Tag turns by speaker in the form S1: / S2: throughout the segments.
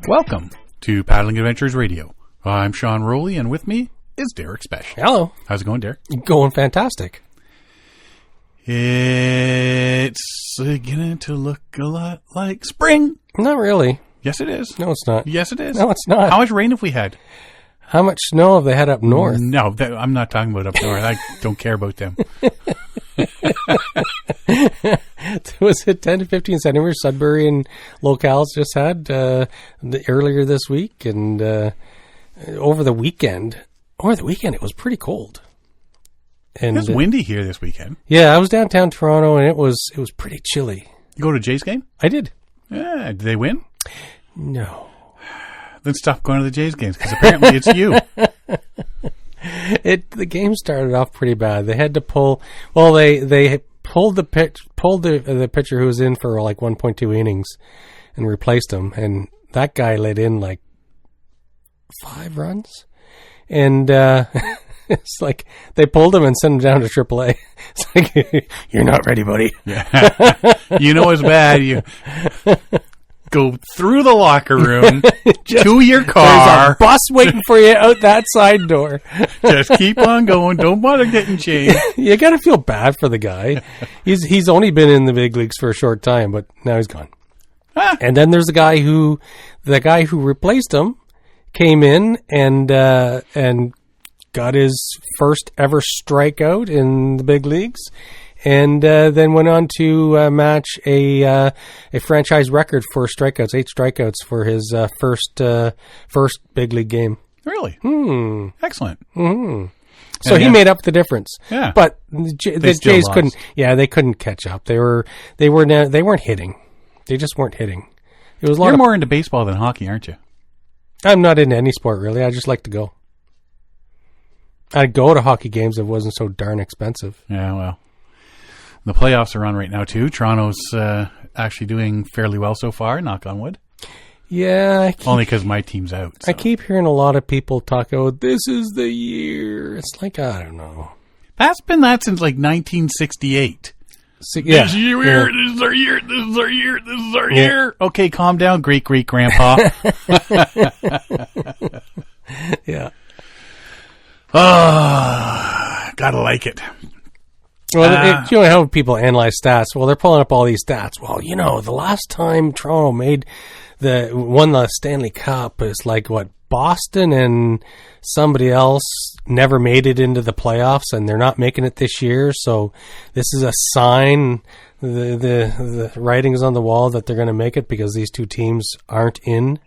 S1: Welcome to Paddling Adventures Radio. I'm Sean Rowley, and with me is Derek Spesh.
S2: Hello.
S1: How's it going, Derek?
S2: Going fantastic.
S1: It's beginning to look a lot like spring.
S2: Not really.
S1: Yes, it is.
S2: No, it's not.
S1: Yes, it is.
S2: No, it's not.
S1: How much rain have we had?
S2: How much snow have they had up north?
S1: No, I'm not talking about up north. I don't care about them.
S2: Was it 10 to 15 centimeters Sudbury and locales just had earlier this week? And over the weekend it was pretty cold. And
S1: It was windy here this weekend.
S2: yeah, I was downtown Toronto and it was pretty chilly.
S1: You go to Jays game?
S2: I did.
S1: Yeah. Did they win?
S2: No.
S1: Then stop going to the Jays games because apparently it's you.
S2: The game started off pretty bad. They had to pull. Well, they pulled the pitcher who was in for like 1.2 innings and replaced him, and that guy let in like 5 runs, and it's like they pulled him and sent him down to AAA. It's like, you're not ready, buddy.
S1: Yeah. You know it's bad. You go through the locker room to your car.
S2: There's a bus waiting for you out that side door.
S1: Just keep on going. Don't bother getting changed.
S2: You got to feel bad for the guy. He's only been in the big leagues for a short time, but now he's gone.
S1: Ah.
S2: And then there's the guy who replaced him came in and got his first ever strikeout in the big leagues. And then went on to match a franchise record for strikeouts, 8 strikeouts for his first big league game.
S1: Really? Excellent.
S2: So he made up the difference.
S1: Yeah.
S2: But the Jays
S1: lost.
S2: couldn't. Yeah, they couldn't catch up. They weren't hitting. They just weren't hitting. It was a lot.
S1: You're more into baseball than hockey, aren't you?
S2: I'm not into any sport really. I just like to go. I'd go to hockey games if it wasn't so darn expensive.
S1: Yeah. Well, the playoffs are on right now too. Toronto's actually doing fairly well so far. Knock on wood.
S2: Yeah.
S1: Only because my team's out. So.
S2: I keep hearing a lot of people talk, oh, this is the year. It's like, I don't know.
S1: That's been that since like 1968.
S2: Yeah.
S1: This year, this is our year, this is our year, this is our year. Okay, calm down, great-great-grandpa.
S2: Yeah.
S1: Oh, gotta like it.
S2: Well, you know how people analyze stats? Well, they're pulling up all these stats. Well, you know, the last time Toronto won the Stanley Cup is like what, Boston and somebody else never made it into the playoffs, and they're not making it this year. So this is a sign. The writing is on the wall that they're going to make it because these two teams aren't in.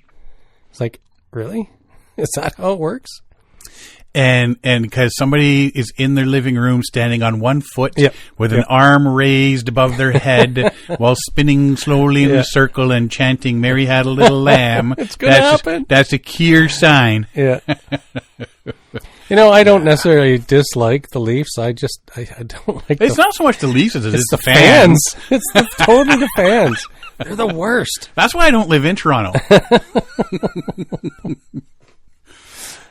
S2: It's like, really? Is that how it works?
S1: And because somebody is in their living room standing on one foot with an
S2: Yep.
S1: arm raised above their head while spinning slowly in a circle and chanting, Mary Had a Little Lamb.
S2: It's going to happen.
S1: That's a clear sign.
S2: Yeah. You know, I don't necessarily dislike the Leafs. I don't like
S1: It's not so much the Leafs as
S2: it's
S1: the
S2: the
S1: fans.
S2: It's totally the fans. They're the worst.
S1: That's why I don't live in Toronto.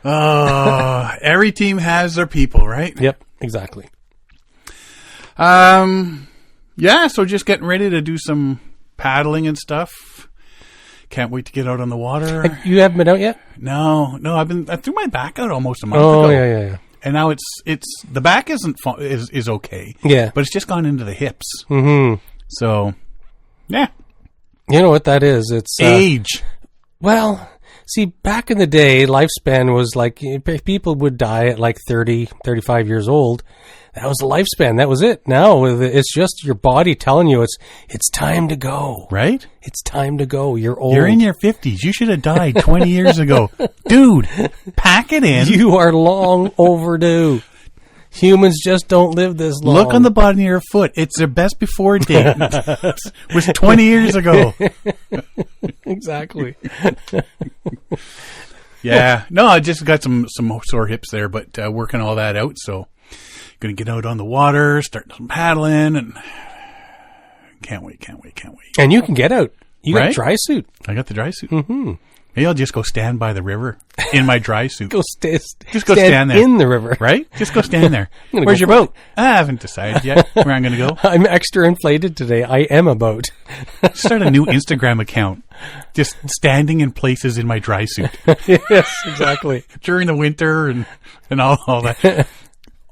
S1: Every team has their people, right?
S2: Yep, exactly.
S1: Yeah, so just getting ready to do some paddling and stuff. Can't wait to get out on the water.
S2: You haven't been out yet?
S1: No, I threw my back out almost a month
S2: Oh,
S1: ago.
S2: yeah.
S1: And now it's the back is okay.
S2: Yeah.
S1: But it's just gone into the hips.
S2: Mm-hmm.
S1: So, yeah.
S2: You know what that is? It's
S1: Age.
S2: Well, see, back in the day, lifespan was like, people would die at like 30, 35 years old. That was the lifespan. That was it. Now it's just your body telling you it's time to go.
S1: Right?
S2: It's time to go. You're old.
S1: You're in your 50s. You should have died 20 years ago. Dude, pack it in.
S2: You are long overdue. Humans just don't live this long.
S1: Look on the bottom of your foot. It's their best before date. It was 20 years ago.
S2: Exactly.
S1: Yeah. No, I just got some sore hips there, but working all that out. So going to get out on the water, start some paddling, and can't wait.
S2: And you can get out. You got
S1: Right?
S2: a dry suit.
S1: I got the dry suit.
S2: Mm-hmm.
S1: Maybe I'll just go stand by the river in my dry suit.
S2: Just
S1: go stand there.
S2: in the river.
S1: Right? Just go stand there. Where's your boat? I haven't decided yet where I'm going to go.
S2: I'm extra inflated today. I am a boat.
S1: Start a new Instagram account. Just standing in places in my dry suit.
S2: Yes, exactly.
S1: During the winter and all that.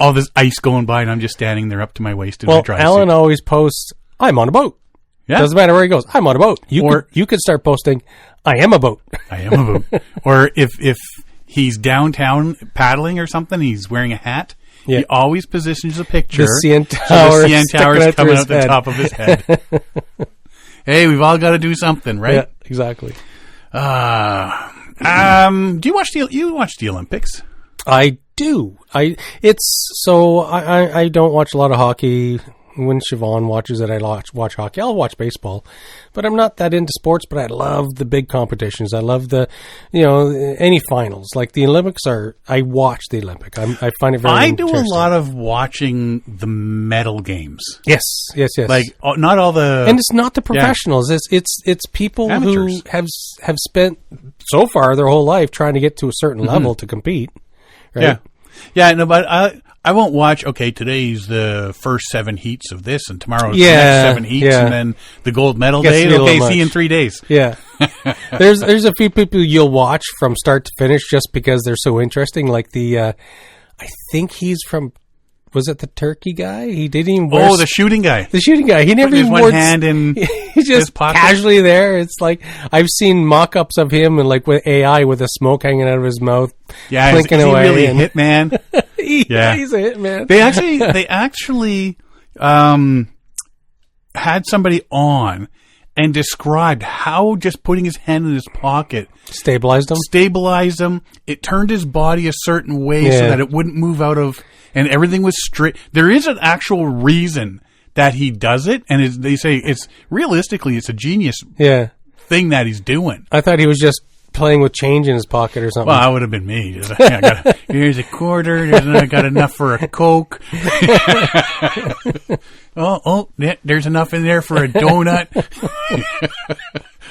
S1: All this ice going by, and I'm just standing there up to my waist in my dry suit.
S2: Alan always posts, I'm on a boat. Yeah. Doesn't matter where he goes. I'm on a boat. You could start posting, I am a boat.
S1: I am a boat. Or if he's downtown paddling or something, he's wearing a hat. Yeah. He always positions a picture.
S2: The CN Tower,
S1: so the CN Tower is coming out the top of his head. Hey, we've all got to do something, right?
S2: Yeah, exactly.
S1: Do you watch the Olympics?
S2: I do. I don't watch a lot of hockey. When Siobhan watches it, I watch hockey. I'll watch baseball, but I'm not that into sports. But I love the big competitions. I love any finals. Like the Olympics I watch the Olympic. I find it very interesting.
S1: I do a lot of watching the medal games.
S2: Yes.
S1: Like not all the,
S2: and it's not the professionals. Yeah. It's people amateurs who have spent so far their whole life trying to get to a certain level to compete. Right?
S1: Yeah. No, but I won't watch, okay, today's the first 7 heats of this, and tomorrow's the next 7 heats, and then the gold medal day. Okay, see you in 3 days.
S2: Yeah. There's a few people you'll watch from start to finish just because they're so interesting. Like I think he's from, was it the turkey guy? He didn't even wear...
S1: Oh, the shooting guy.
S2: The shooting guy. He never even wore...
S1: one hand in
S2: he's just casually there. It's like, I've seen mock-ups of him and like with AI with the smoke hanging out of his mouth.
S1: Yeah, is he really a hitman?
S2: Yeah, he's a hitman.
S1: They actually had somebody on and described how just putting his hand in his pocket
S2: stabilized him. It turned his body a certain way so that it wouldn't move out of, and everything was straight. There is an actual reason that he does it, and they say it's realistically it's a genius thing that he's doing. I thought he was just playing with change in his pocket or something.
S1: Well, that would have been me. Here's a quarter. I got enough for a Coke. There's enough in there for a donut.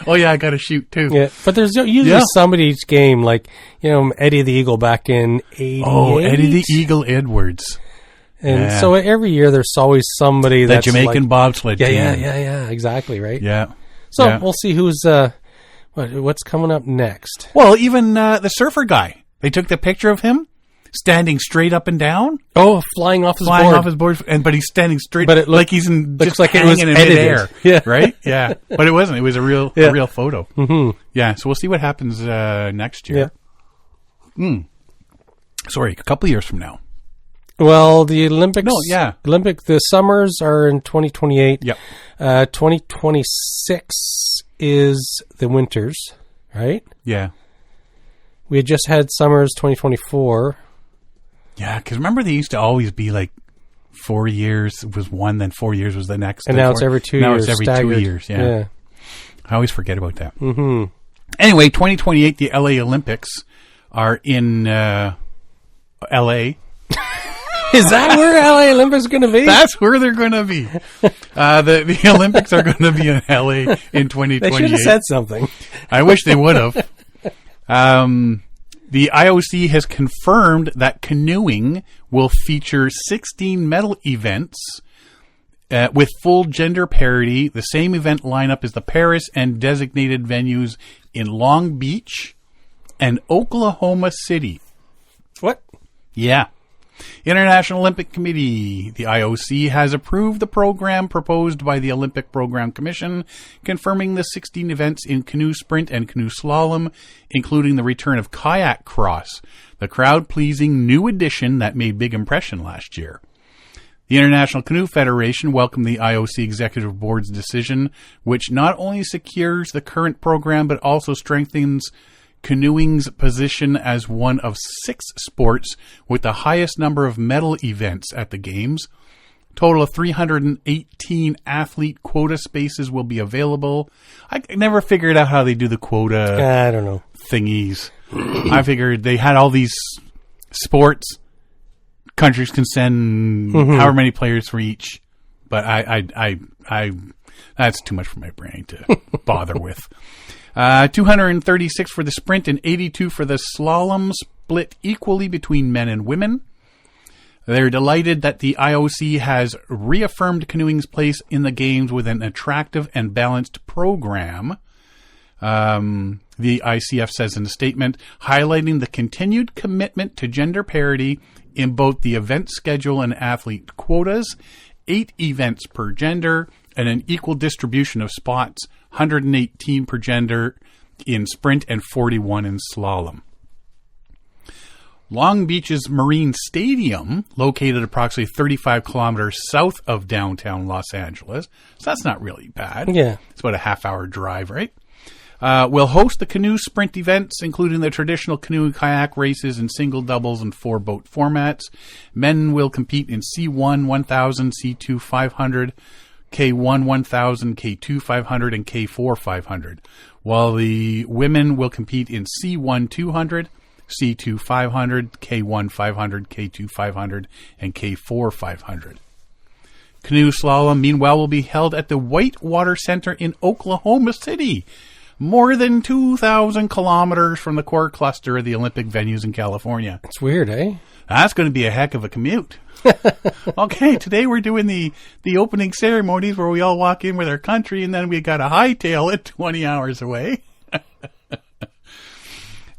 S1: Oh yeah, I got to shoot too.
S2: Yeah, but there's usually somebody each game, like Eddie the Eagle back in '88.
S1: Oh, Eddie the Eagle Edwards.
S2: And so every year there's always somebody that's
S1: that Jamaican bobsled team.
S2: Yeah, exactly, right?
S1: Yeah.
S2: So we'll see who's what's coming up next.
S1: Well, even the surfer guy. They took the picture of him standing straight up and down.
S2: Oh, flying off his board,
S1: but he's standing straight.
S2: But it
S1: like he's looks
S2: like
S1: hanging
S2: it was
S1: in
S2: edited.
S1: midair. Yeah, right. Yeah, but it wasn't. It was a real photo.
S2: Mm-hmm.
S1: Yeah. So we'll see what happens next year. Yeah. Sorry, a couple of years from now.
S2: Well, the Olympics.
S1: No, yeah.
S2: The summers are in 2028.
S1: Yep.
S2: 2026 is the winters, right?
S1: Yeah.
S2: We had just had summers 2024.
S1: Yeah, because remember they used to always be like 4 years was one, then 4 years was the next.
S2: And now it's every 2 years.
S1: Now it's every
S2: staggered.
S1: 2 years, yeah. I always forget about that.
S2: Mm-hmm.
S1: Anyway, 2028, the LA Olympics are in LA.
S2: Is that where LA Olympics are going to be?
S1: That's where they're going to be. The Olympics are going to be in LA in 2028.
S2: They should have said something.
S1: I wish they would have. The IOC has confirmed that canoeing will feature 16 medal events with full gender parity. The same event lineup as the Paris and designated venues in Long Beach and Oklahoma City.
S2: What?
S1: Yeah. International Olympic Committee, the IOC, has approved the program proposed by the Olympic Program Commission, confirming the 16 events in canoe sprint and canoe slalom, including the return of kayak cross, the crowd-pleasing new addition that made big impression last year. The International Canoe Federation welcomed the IOC Executive Board's decision, which not only secures the current program but also strengthens canoeing's position as one of 6 sports with the highest number of medal events at the Games. Total of 318 athlete quota spaces will be available. I never figured out how they do the quota
S2: I don't know.
S1: Thingies. I figured they had all these sports. Countries can send however many players for each. But I that's too much for my brain to bother with. 236 for the sprint and 82 for the slalom, split equally between men and women. They're delighted that the IOC has reaffirmed canoeing's place in the games with an attractive and balanced program. The ICF says in a statement, highlighting the continued commitment to gender parity in both the event schedule and athlete quotas, 8 events per gender, and an equal distribution of spots, 118 per gender in sprint and 41 in slalom. Long Beach's Marine Stadium, located approximately 35 kilometers south of downtown Los Angeles, so that's not really bad.
S2: Yeah.
S1: It's about a half-hour drive, right? Will host the canoe sprint events, including the traditional canoe and kayak races in single, doubles, and 4-boat formats. Men will compete in C1 1000, C2 500, K1 1000, K2 500, and K4 500, while the women will compete in C1 200, C2 500, K1 500, K2 500, and K4 500. Canoe slalom, meanwhile, will be held at the Whitewater Center in Oklahoma City, more than 2,000 kilometers from the core cluster of the Olympic venues in California.
S2: It's weird, eh?
S1: That's going to be a heck of a commute. Okay, today we're doing the opening ceremonies where we all walk in with our country, and then we got a hightail it 20 hours away.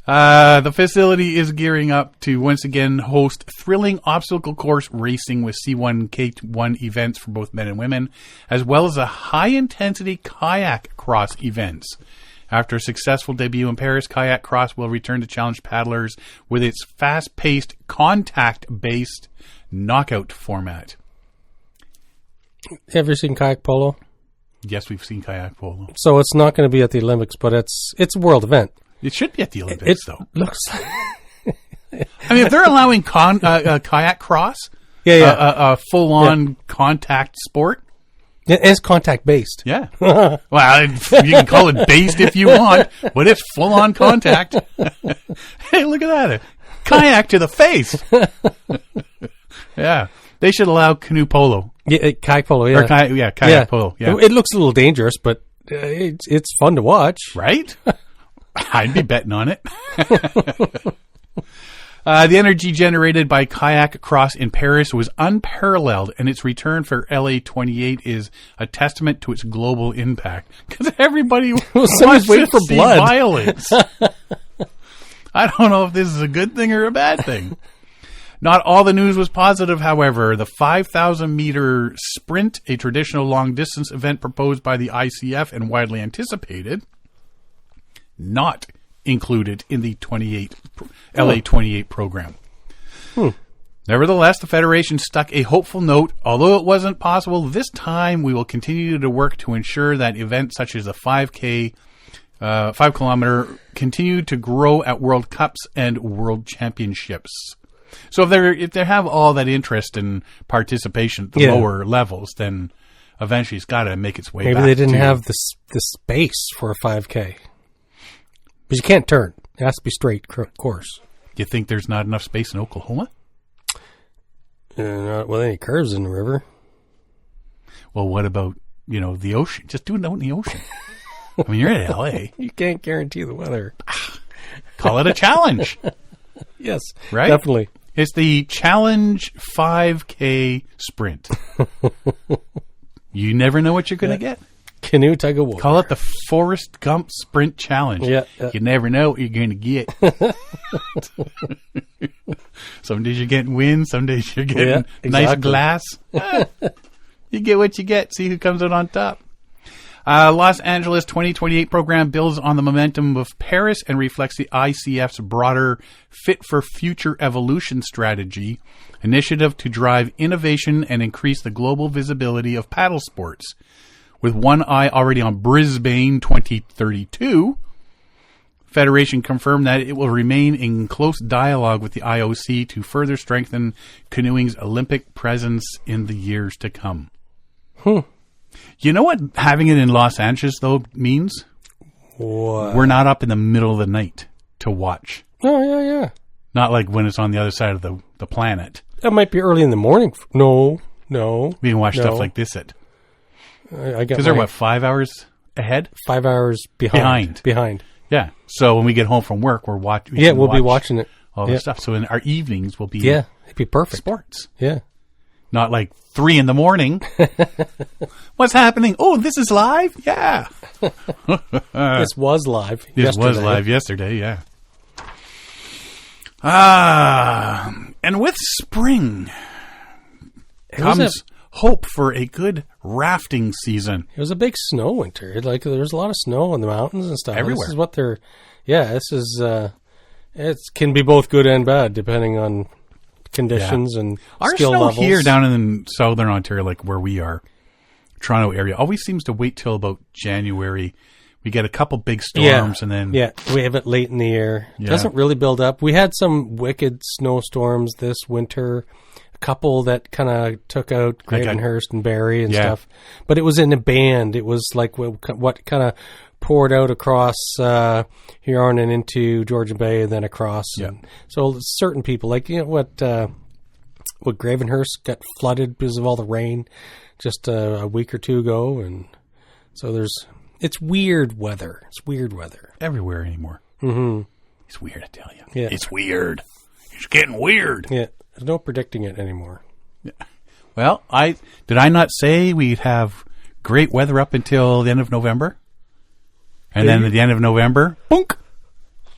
S1: The facility is gearing up to once again host thrilling obstacle course racing with C1 K1 events for both men and women, as well as a high-intensity kayak cross events. After a successful debut in Paris, Kayak Cross will return to challenge paddlers with its fast-paced, contact-based knockout format.
S2: Have you seen kayak polo?
S1: Yes, we've seen kayak polo.
S2: So it's not going to be at the Olympics, but it's a world event.
S1: It should be at the Olympics, though.
S2: Looks.
S1: I mean, if they're allowing kayak cross, a full-on contact sport.
S2: It's contact based.
S1: Yeah. Well, you can call it based if you want, but it's full-on contact. Hey, look at that. Kayak to the face. Yeah. They should allow canoe polo.
S2: Yeah, kayak polo, yeah.
S1: Or kayak polo. Yeah.
S2: It looks a little dangerous, but it's fun to watch.
S1: Right? I'd be betting on it. The energy generated by Kayak Cross in Paris was unparalleled, and its return for LA28 is a testament to its global impact. Because everybody wants
S2: waiting for
S1: see
S2: blood.
S1: violence. I don't know if this is a good thing or a bad thing. Not all the news was positive, however. The 5,000-meter sprint, a traditional long-distance event proposed by the ICF and widely anticipated, not included in the LA28 program. Nevertheless, the Federation stuck a hopeful note. Although it wasn't possible this time, we will continue to work to ensure that events such as the 5-kilometer continue to grow at World Cups and World Championships. So if they have all that interest and participation at the lower levels, then eventually it's got to make its way back.
S2: Maybe they didn't have the space for a 5K. Because you can't turn. It has to be straight course.
S1: Do you think there's not enough space in Oklahoma?
S2: Not with any curves in the river.
S1: Well, what about, the ocean? Just do it out in the ocean. I mean, you're in L.A.
S2: You can't guarantee the weather.
S1: Call it a challenge.
S2: Yes,
S1: right?
S2: Definitely.
S1: It's the Challenge 5K Sprint. You never know what you're going to get.
S2: Canoe tug of war.
S1: Call it the Forrest Gump Sprint Challenge.
S2: Yeah.
S1: You never know what you're going to get. Some days you're getting wind. Some days you're getting nice glass. You get what you get. See who comes out on top. Los Angeles 2028 program builds on the momentum of Paris and reflects the ICF's broader Fit for Future Evolution strategy initiative to drive innovation and increase the global visibility of paddle sports. With one eye already on Brisbane 2032, Federation confirmed that it will remain in close dialogue with the IOC to further strengthen canoeing's Olympic presence in the years to come. You know what having it in Los Angeles, though, means?
S2: What?
S1: We're not up in the middle of the night to watch.
S2: Oh, yeah.
S1: Not like when it's on the other side of the planet.
S2: That might be early in the morning. No.
S1: We can watch stuff like this at...
S2: I got
S1: because they're, 5 hours ahead?
S2: 5 hours behind.
S1: Yeah. So when we get home from work, we're watching.
S2: Yeah, we'll be watching it.
S1: All this stuff. So in our evenings will be
S2: it'd be perfect.
S1: Sports.
S2: Yeah.
S1: Not like 3 a.m. What's happening? Oh, this is live? Yeah.
S2: This was live
S1: yesterday, yeah. And with spring comes hope for a good rafting season.
S2: It was a big snow winter. Like there's a lot of snow in the mountains and stuff.
S1: Everywhere.
S2: This is what it can be both good and bad depending on conditions and
S1: our
S2: skill
S1: snow
S2: levels.
S1: Here down in southern Ontario, like where we are, Toronto area, always seems to wait till about January. We get a couple big storms and then...
S2: Yeah, we have it late in the year. It doesn't really build up. We had some wicked snowstorms this winter. A couple that kind of took out Gravenhurst and Barrie and stuff. But it was in a band. It was like what kind of poured out across Huron and into Georgian Bay and then across.
S1: Yeah.
S2: And so certain people, like, what Gravenhurst got flooded because of all the rain just a week or two ago. And so it's weird weather. It's weird weather.
S1: Everywhere anymore.
S2: Mm-hmm.
S1: It's weird, I tell you.
S2: Yeah.
S1: It's weird. It's getting weird.
S2: Yeah. There's no predicting it anymore.
S1: Yeah. Well, did I not say we'd have great weather up until the end of November? And then at the end of November, boonk,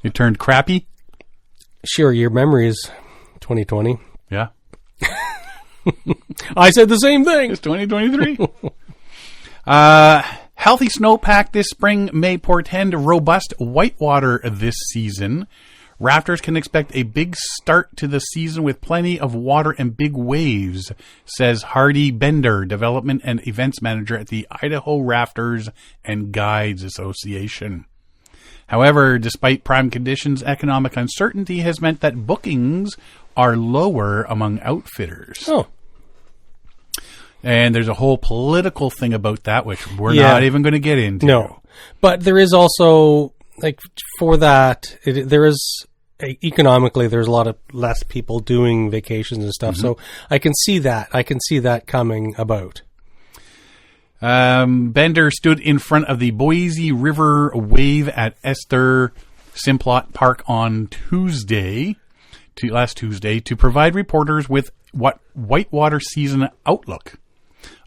S1: it turned crappy.
S2: Sure, your memory is 2020.
S1: Yeah.
S2: I said the same thing.
S1: It's 2023. Healthy snowpack this spring may portend robust whitewater this season. Rafters can expect a big start to the season with plenty of water and big waves, says Hardy Bender, Development and Events Manager at the Idaho Rafters and Guides Association. However, despite prime conditions, economic uncertainty has meant that bookings are lower among outfitters.
S2: Oh.
S1: And there's a whole political thing about that, which we're not even going to get into.
S2: No. But there is also, like, for that, there is... Economically, there's a lot of less people doing vacations and stuff, so I can see that. I can see that coming about.
S1: Bender stood in front of the Boise River Wave at Esther Simplot Park on last Tuesday, to provide reporters with whitewater season outlook.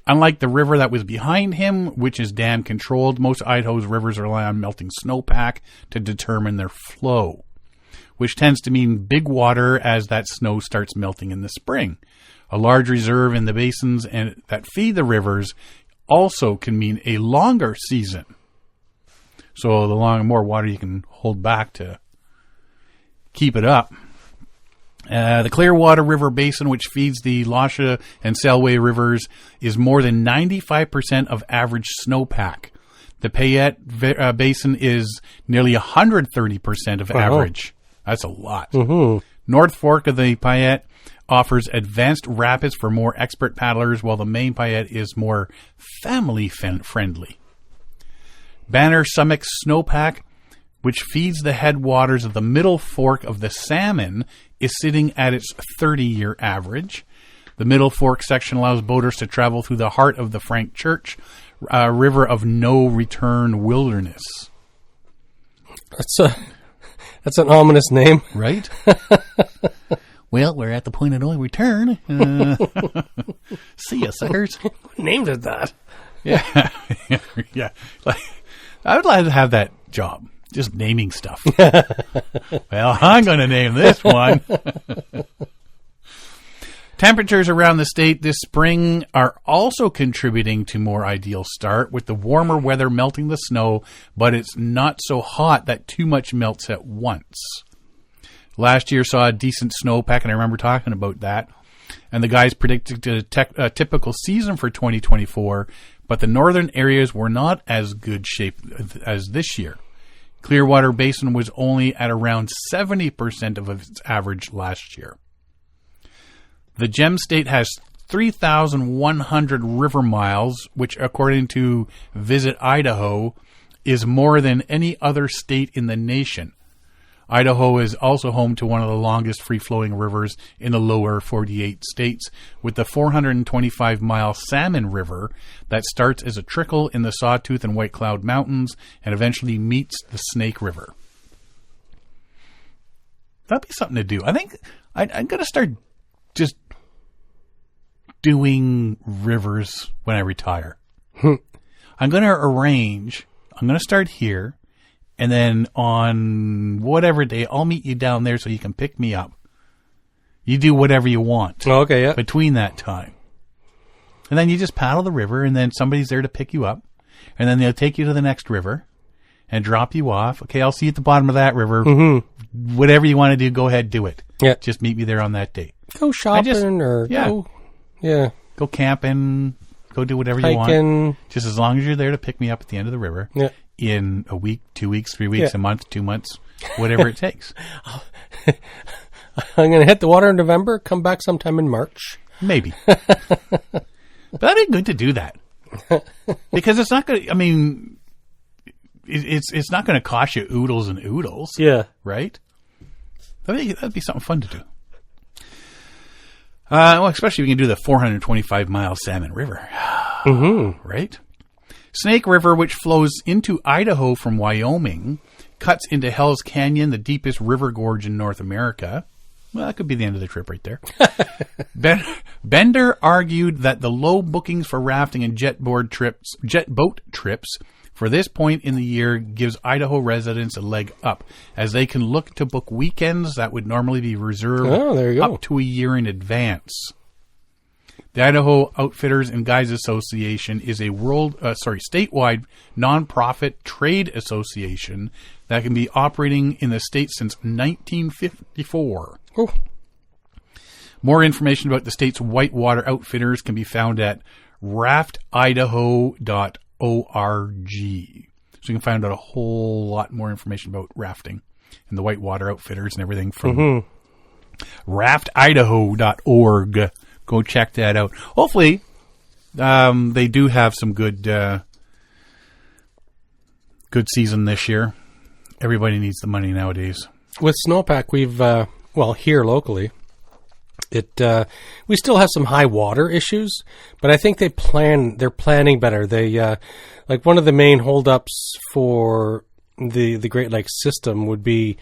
S1: Unlike the river that was behind him, which is dam controlled, most Idaho's rivers rely on melting snowpack to determine their flow, which tends to mean big water as that snow starts melting in the spring. A large reserve in the basins and that feed the rivers also can mean a longer season. So the more water you can hold back to keep it up. The Clearwater River Basin, which feeds the Lasha and Selway rivers, is more than 95% of average snowpack. The Payette Basin is nearly 130% of average. That's a lot.
S2: Mm-hmm.
S1: North Fork of the Payette offers advanced rapids for more expert paddlers, while the main Payette is more family-friendly. Banner Summit Snowpack, which feeds the headwaters of the Middle Fork of the Salmon, is sitting at its 30-year average. The Middle Fork section allows boaters to travel through the heart of the Frank Church River of No Return Wilderness.
S2: That's an ominous name.
S1: Right? Well, we're at the point of no return. See ya, suckers.
S2: Who named it that?
S1: Yeah. Yeah. Like, I would like to have that job. Just naming stuff. Well, I'm going to name this one. Temperatures around the state this spring are also contributing to more ideal start, with the warmer weather melting the snow, but it's not so hot that too much melts at once. Last year saw a decent snowpack, and I remember talking about that. And the guys predicted a typical season for 2024, but the northern areas were not as good shape as this year. Clearwater Basin was only at around 70% of its average last year. The Gem State has 3,100 river miles, which, according to Visit Idaho, is more than any other state in the nation. Idaho is also home to one of the longest free-flowing rivers in the lower 48 states, with the 425-mile Salmon River that starts as a trickle in the Sawtooth and White Cloud Mountains and eventually meets the Snake River. That'd be something to do. I think I'm going to start just doing rivers when I retire. I'm going to start here, and then on whatever day, I'll meet you down there so you can pick me up. You do whatever you want.
S2: Oh, okay, yeah.
S1: Between that time. And then you just paddle the river, and then somebody's there to pick you up, and then they'll take you to the next river and drop you off. Okay, I'll see you at the bottom of that river. Mm-hmm. Whatever you want to do, go ahead, do it.
S2: Yeah.
S1: Just meet me there on that day.
S2: Go shopping
S1: Go camping, go do whatever you want. Just as long as you're there to pick me up at the end of the river in a week, 2 weeks, 3 weeks, a month, 2 months, whatever it takes.
S2: I'm going to hit the water in November, come back sometime in March.
S1: Maybe. But that'd be good to do that. Because it's not going to, I mean, it's not going to cost you oodles and oodles.
S2: Yeah.
S1: Right? That'd be something fun to do. Well, especially if we can do the 425-mile Salmon River.
S2: Mm-hmm.
S1: Right? Snake River, which flows into Idaho from Wyoming, cuts into Hell's Canyon, the deepest river gorge in North America. Well, that could be the end of the trip right there. Bender argued that the low bookings for rafting and jet boat trips for this point in the year gives Idaho residents a leg up, as they can look to book weekends that would normally be reserved up to a year in advance. The Idaho Outfitters and Guides Association is a statewide nonprofit trade association that can be operating in the state since 1954.
S2: Oh.
S1: More information about the state's whitewater outfitters can be found at raftidaho.org. So you can find out a whole lot more information about rafting and the whitewater outfitters and everything from raftidaho.org. Go check that out. Hopefully, they do have some good season this year. Everybody needs the money nowadays.
S2: With snowpack, we've here locally, we still have some high water issues, but I think they're planning better. They like one of the main holdups for the Great Lakes system would be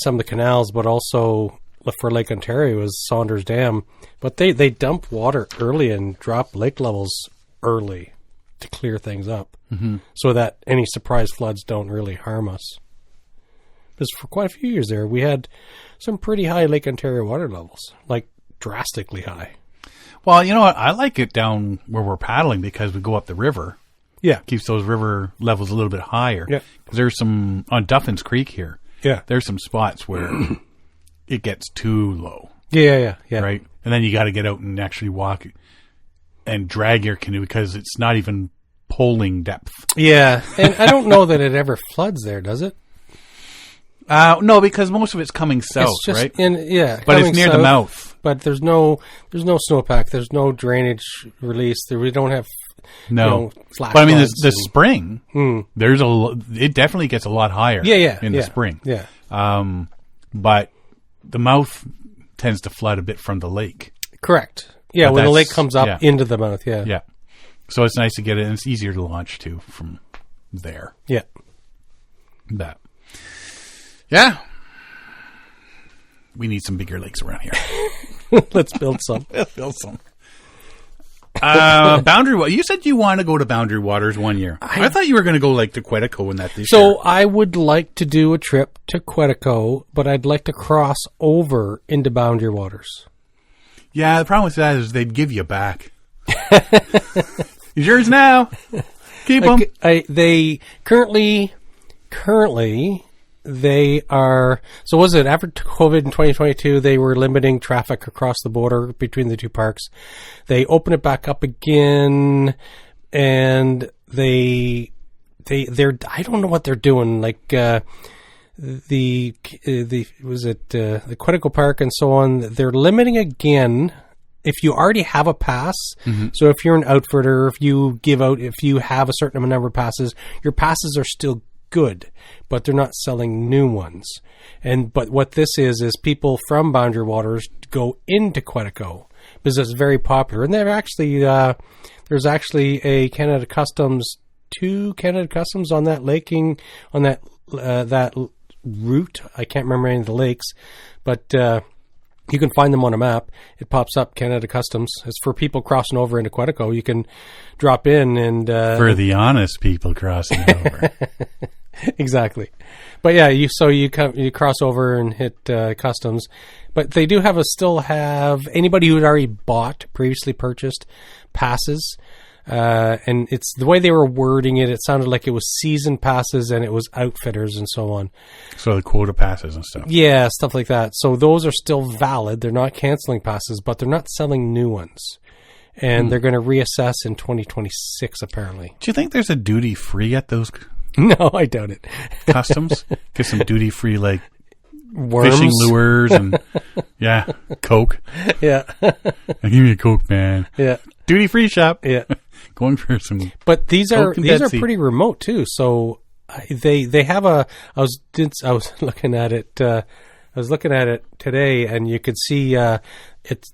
S2: some of the canals, but also for Lake Ontario is Saunders Dam. But they dump water early and drop lake levels early to clear things up, so that any surprise floods don't really harm us. Because for quite a few years there, we had some pretty high Lake Ontario water levels, like drastically high.
S1: Well, you know what? I like it down where we're paddling because we go up the river.
S2: Yeah.
S1: Keeps those river levels a little bit higher. Yeah. Because there's some, on Duffins Creek here, there's some spots where it gets too low.
S2: Yeah.
S1: Right? And then you got to get out and actually walk and drag your canoe because it's not even poling depth.
S2: Yeah. And I don't know that it ever floods there, does it?
S1: No, because most of it's coming south,
S2: it's just
S1: right?
S2: But
S1: it's near the mouth.
S2: But there's no snowpack. There's no drainage release. We don't have flash.
S1: But I mean, the spring. It definitely gets a lot higher. In the spring.
S2: Yeah.
S1: But the mouth tends to flood a bit from the lake.
S2: Correct. Yeah, when the lake comes up into the mouth. Yeah.
S1: Yeah. So it's nice to get it, and it's easier to launch too from there.
S2: Yeah.
S1: That. Yeah. We need some bigger lakes around here.
S2: Let's build some.
S1: Boundary. You said you want to go to Boundary Waters one year. I thought you were going to go like to Quetico and that this year.
S2: So I would like to do a trip to Quetico, but I'd like to cross over into Boundary Waters.
S1: Yeah, the problem with that is they'd give you back. It's yours now. Keep them.
S2: They currently they are, so was it after COVID in 2022, they were limiting traffic across the border between the two parks. They opened it back up again, and they're, I don't know what they're doing. Like, the Quetico Park and so on, they're limiting again. If you already have a pass, so if you're an outfitter, if you have a certain number of passes, your passes are still good, but they're not selling new ones. But what this is people from Boundary Waters go into Quetico because it's very popular. And they're actually there's actually a Canada Customs, 2 Canada Customs on that on that route. I can't remember any of the lakes, but you can find them on a map. It pops up, Canada Customs. It's for people crossing over into Quetico. You can drop in and...
S1: for the honest people crossing over.
S2: Exactly. But yeah, you cross over and hit customs. But they do still have anybody who had already previously purchased passes. And it's the way they were wording it. It sounded like it was season passes and it was outfitters and so on.
S1: So the quota passes and stuff.
S2: Yeah, stuff like that. So those are still valid. They're not canceling passes, but they're not selling new ones. And they're going to reassess in 2026, apparently.
S1: Do you think there's a duty free at those?
S2: No, I doubt it.
S1: Customs? Get some duty free, like
S2: worms,
S1: fishing lures, and Coke.
S2: Yeah.
S1: Give me a Coke, man.
S2: Yeah.
S1: Duty free shop.
S2: Yeah.
S1: Going for some.
S2: But these are pretty remote too. So they have I was looking at it. I was looking at it today, and you could see it's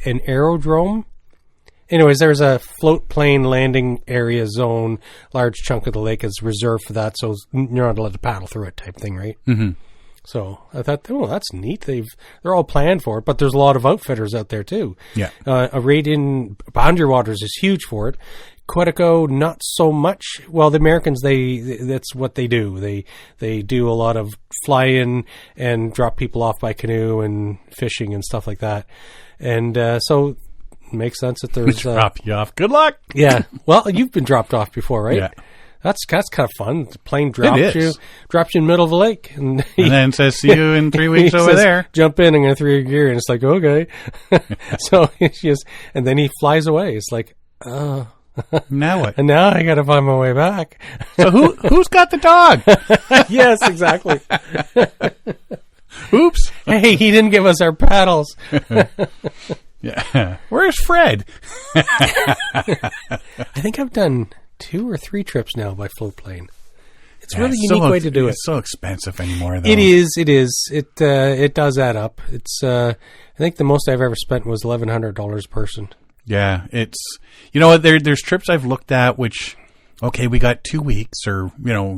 S2: an aerodrome. Anyways, there's a float plane landing area zone. Large chunk of the lake is reserved for that, so you're not allowed to paddle through it, type thing, right?
S1: Mm-hmm.
S2: So I thought, that's neat. They're all planned for it, but there's a lot of outfitters out there too.
S1: Yeah.
S2: A raid in Boundary Waters is huge for it. Quetico, not so much. Well, the Americans, that's what they do. They do a lot of fly in and drop people off by canoe and fishing and stuff like that. And so it makes sense that there's
S1: drop you off. Good luck.
S2: Yeah. Well, you've been dropped off before, right?
S1: Yeah.
S2: That's kind of fun. The plane drops you in the middle of the lake. And
S1: then says, see you in 3 weeks over there.
S2: Jump in, I'm going to throw your gear. And it's like, okay. So it's just, and then he flies away. It's like, oh.
S1: Now what?
S2: And now I got to find my way back.
S1: So who's got the dog?
S2: Yes, exactly.
S1: Oops.
S2: Hey, he didn't give us our paddles.
S1: Yeah. Where's Fred?
S2: I think I've done 2 or 3 trips now by float plane. It's really a unique way to do it.
S1: It's so expensive anymore, though.
S2: It is. It does add up. It's. I think the most I've ever spent was $1,100 a person.
S1: Yeah, it's. You know what? There's trips I've looked at which, okay, we got 2 weeks or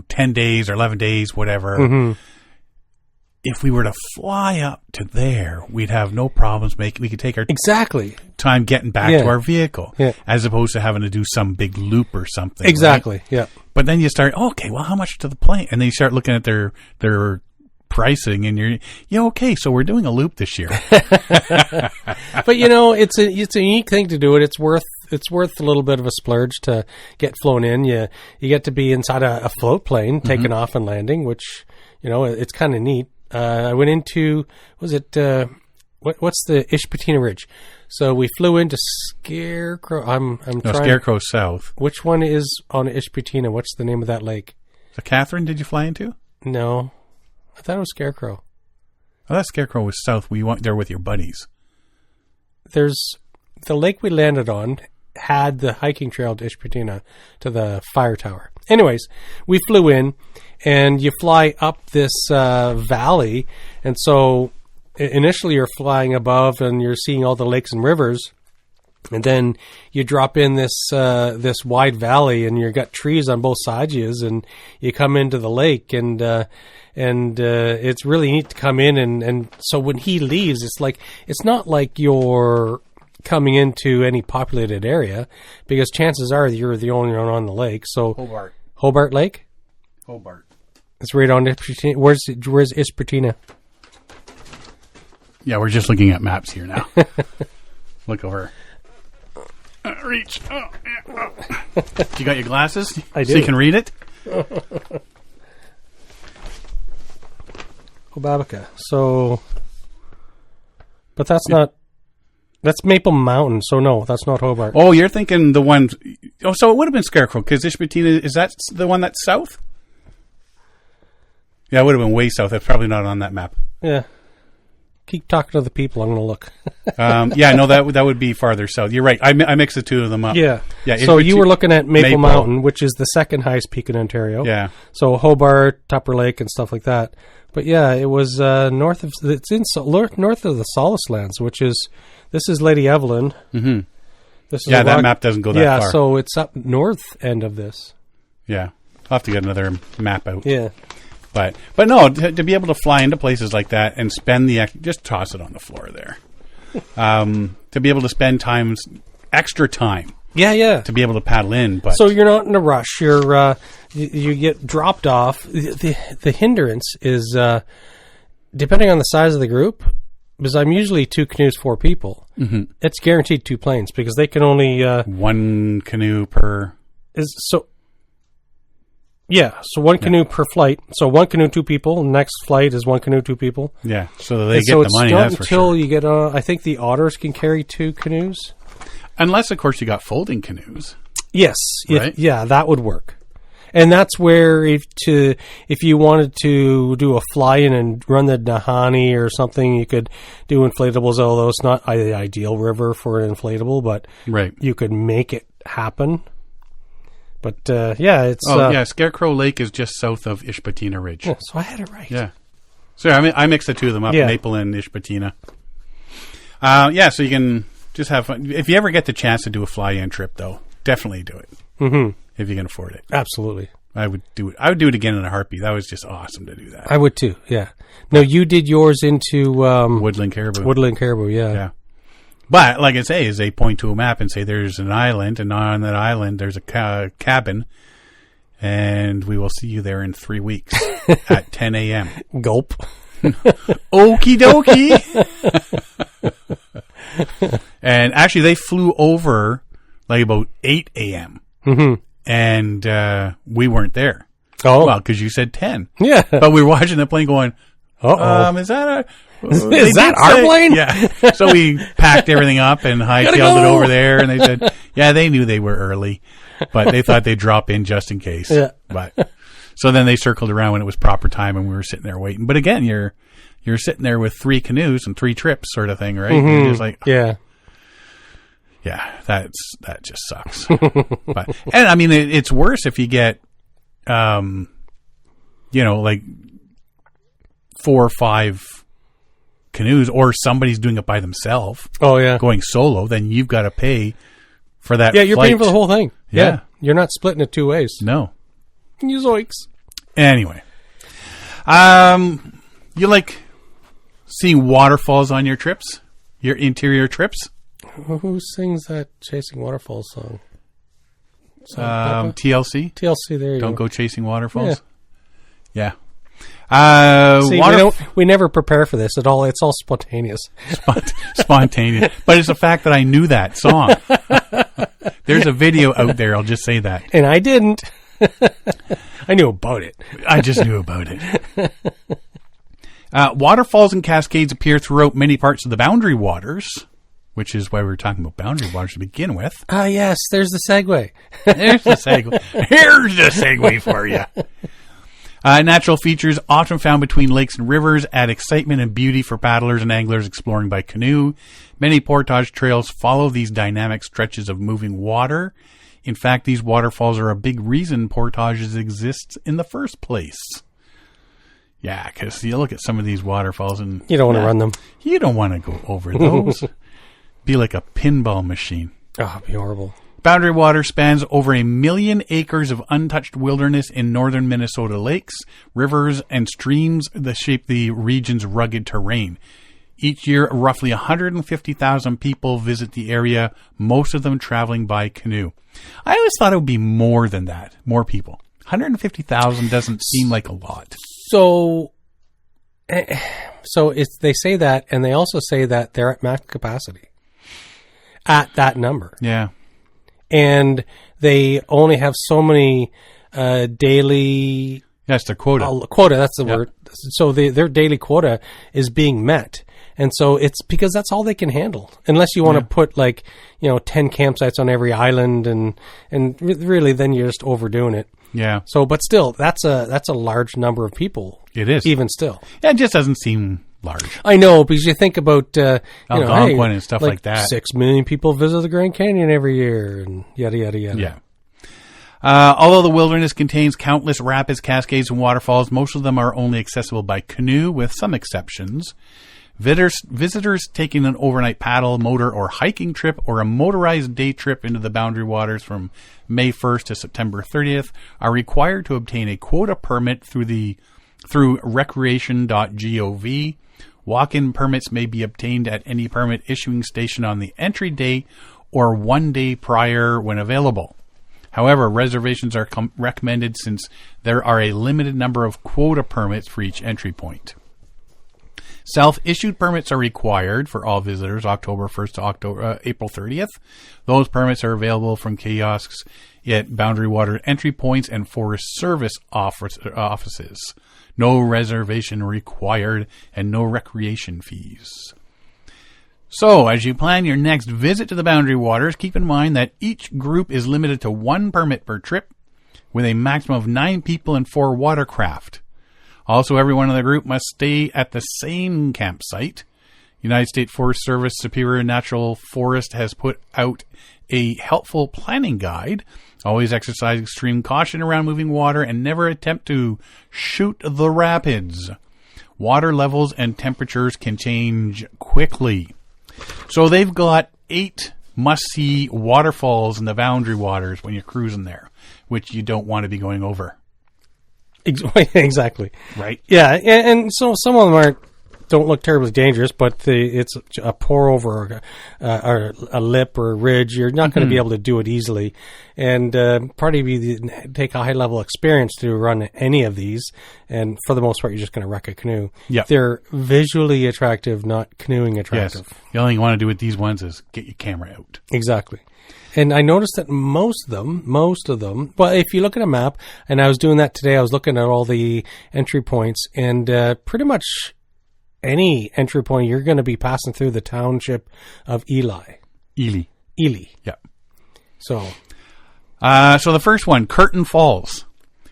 S1: 10 days or 11 days, whatever.
S2: Mm-hmm.
S1: If we were to fly up to there, we'd have no problems we could take our time getting back to our vehicle, as opposed to having to do some big loop or something.
S2: Exactly.
S1: Right?
S2: Yeah.
S1: But then you start, okay, well, how much to the plane? And then you start looking at their pricing, and okay, so we're doing a loop this year.
S2: But it's a unique thing to do it. It's worth a little bit of a splurge to get flown in. You get to be inside a float plane, taking off and landing, which it's kind of neat. I went into, what's the Ishpetina Ridge? So we flew into Scarecrow. I'm trying.
S1: Scarecrow South.
S2: Which one is on Ishpetina? What's the name of that lake?
S1: So Catherine, did you fly into?
S2: No, I thought it was Scarecrow.
S1: Oh, that Scarecrow was south. We went there with your buddies.
S2: There's the lake we landed on had the hiking trail to Ishpetina to the fire tower. Anyways, we flew in, and you fly up this valley, and so initially you're flying above, and you're seeing all the lakes and rivers, and then you drop in this wide valley, and you've got trees on both sides of you, and you come into the lake, and it's really neat to come in, and so when he leaves, it's not like you're coming into any populated area, because chances are you're the only one on the lake. So Hobart Lake?
S1: Hobart.
S2: It's right on Ishpetina. Where's Ishpetina?
S1: Yeah, we're just looking at maps here now. Look over. Reach. Oh, yeah. Oh. You got your glasses?
S2: I do.
S1: So you can read it?
S2: Hobabaca. So, but that's not... That's Maple Mountain, so no, that's not Hobart.
S1: Oh, you're thinking the one... Oh, so it would have been Scarecrow, because Ishpetina, is that the one that's south? Yeah, it would have been way south. That's probably not on that map.
S2: Yeah. Keep talking to the people. I'm going to look.
S1: That would be farther south. You're right. I mixed the two of them up.
S2: Yeah. So you were looking at Maple Mountain, which is the second highest peak in Ontario.
S1: Yeah.
S2: So Hobart, Tupper Lake, and stuff like that. But yeah, it was north of the Solace Lands, this is Lady Evelyn.
S1: Mm-hmm. That map doesn't go that far.
S2: Yeah, so it's up north end of this.
S1: Yeah. I'll have to get another map out.
S2: Yeah.
S1: But no, to be able to fly into places like that and spend just toss it on the floor there. To be able to spend extra time.
S2: Yeah.
S1: To be able to paddle in. But
S2: so you're not in a rush. You're you get dropped off. The hindrance is depending on the size of the group. Because I'm usually 2 canoes, 4 people. Mm-hmm. It's guaranteed 2 planes because they can only
S1: 1 canoe per.
S2: Yeah, so 1 canoe per flight. So 1 canoe, 2 people. Next flight is 1 canoe, 2 people.
S1: Yeah, so they get the money. That's for sure.
S2: Until you get, I think the otters can carry 2 canoes,
S1: unless of course you got folding canoes.
S2: Yes,
S1: right?
S2: That would work. And that's where if you wanted to do a fly-in and run the Nahanni or something, you could do inflatables. Although it's not the ideal river for an inflatable, but
S1: right,
S2: you could make it happen. But
S1: Scarecrow Lake is just south of Ishpatina Ridge.
S2: Yeah, so I had it right.
S1: Yeah. So I mixed the two of them up, Maple and Ishpatina. So you can just have fun. If you ever get the chance to do a fly-in trip, though, definitely do it. Mm-hmm. If you can afford it.
S2: Absolutely.
S1: I would do it. I would do it again in a heartbeat. That was just awesome to do that.
S2: I would too, yeah. No, you did yours into...
S1: Woodland Caribou.
S2: Woodland Caribou, yeah.
S1: But, like I say, is they point to a map and say there's an island, and on that island there's a cabin, and we will see you there in 3 weeks at 10 a.m.
S2: Gulp.
S1: Okie dokie. And actually, they flew over like about 8 a.m. Mm-hmm. And we weren't there.
S2: Oh.
S1: Well, because you said 10.
S2: Yeah.
S1: But we were watching the plane going, is that
S2: our plane?
S1: Yeah. So we packed everything up and hightailed it over there. And they said, they knew they were early, but they thought they'd drop in just in case.
S2: Yeah.
S1: But so then they circled around when it was proper time and we were sitting there waiting. But again, you're sitting there with 3 canoes and 3 trips sort of thing, right?
S2: Mm-hmm.
S1: You're just like,
S2: yeah,
S1: that just sucks. And I mean, it's worse if you get, like 4 or 5 canoes, or somebody's doing it by themselves.
S2: Oh yeah,
S1: going solo. Then you've got to pay for that.
S2: Yeah, you're paying for the whole thing.
S1: Yeah,
S2: you're not splitting it 2 ways.
S1: No.
S2: You zoinks.
S1: Anyway, you like seeing waterfalls on your trips, your interior trips?
S2: Who sings that Chasing Waterfalls song?
S1: TLC.
S2: TLC, there you go.
S1: Don't go chasing waterfalls. Yeah.
S2: See, we never prepare for this at all. It's all spontaneous.
S1: Spontaneous. But it's the fact that I knew that song. There's a video out there, I'll just say that.
S2: And I didn't. I knew about it.
S1: I just knew about it. Waterfalls and cascades appear throughout many parts of the Boundary Waters, which is why we were talking about Boundary Waters to begin with.
S2: Ah, yes, there's the segue.
S1: There's the segue. Here's the segue for you. Natural features often found between lakes and rivers add excitement and beauty for paddlers and anglers exploring by canoe. Many portage trails follow these dynamic stretches of moving water. In fact, these waterfalls are a big reason portages exist in the first place. Yeah, because you look at some of these waterfalls and...
S2: You don't want to run them.
S1: You don't want to go over those. Be like a pinball machine.
S2: Oh, it'd be horrible.
S1: Boundary Water spans over 1 million acres of untouched wilderness in northern Minnesota lakes, rivers, and streams that shape the region's rugged terrain. Each year, roughly 150,000 people visit the area, most of them traveling by canoe. I always thought it would be more than that, more people. 150,000 doesn't seem like a lot.
S2: So they say that, and they also say that they're at max capacity at that number.
S1: Yeah.
S2: And they only have so many daily...
S1: That's their quota.
S2: Quota, that's the word. So their daily quota is being met. And so it's because that's all they can handle. Unless you want to put 10 campsites on every island and really then you're just overdoing it.
S1: Yeah.
S2: So, but still, that's a large number of people.
S1: It is.
S2: Even still.
S1: Yeah, it just doesn't seem large.
S2: I know, because you think about
S1: Algonquin and stuff like that.
S2: 6 million people visit the Grand Canyon every year, and yada yada yada.
S1: Yeah. Although the wilderness contains countless rapids, cascades, and waterfalls, most of them are only accessible by canoe, with some exceptions. Visitors taking an overnight paddle, motor, or hiking trip, or a motorized day trip into the Boundary Waters from May 1st to September 30th are required to obtain a quota permit through recreation.gov. Walk-in permits may be obtained at any permit issuing station on the entry day or 1 day prior when available. However, reservations are recommended since there are a limited number of quota permits for each entry point. Self-issued permits are required for all visitors October 1st to April 30th. Those permits are available from kiosks at Boundary Water entry points and Forest Service offices. No reservation required and no recreation fees. So, as you plan your next visit to the Boundary Waters, keep in mind that each group is limited to 1 permit per trip, with a maximum of 9 people and 4 watercraft. Also, everyone in the group must stay at the same campsite. United States Forest Service Superior Natural Forest has put out a helpful planning guide. Always exercise extreme caution around moving water and never attempt to shoot the rapids. Water levels and temperatures can change quickly. So they've got 8 must-see waterfalls in the Boundary Waters when you're cruising there, which you don't want to be going over.
S2: Exactly.
S1: Right.
S2: Yeah, and so some of them don't look terribly dangerous, but it's a pour over or a lip or a ridge. You're not going to be able to do it easily, and part of you take a high level experience to run any of these. And for the most part, you're just going to wreck a canoe.
S1: Yeah, they're
S2: visually attractive, not canoeing attractive.
S1: Yes. The only thing you want to do with these ones is get your camera out.
S2: Exactly. And I noticed that most of them, well, if you look at a map, and I was doing that today, I was looking at all the entry points, and pretty much any entry point, you're going to be passing through the township of Ely.
S1: Ely.
S2: Yeah. So
S1: the first one, Curtin Falls.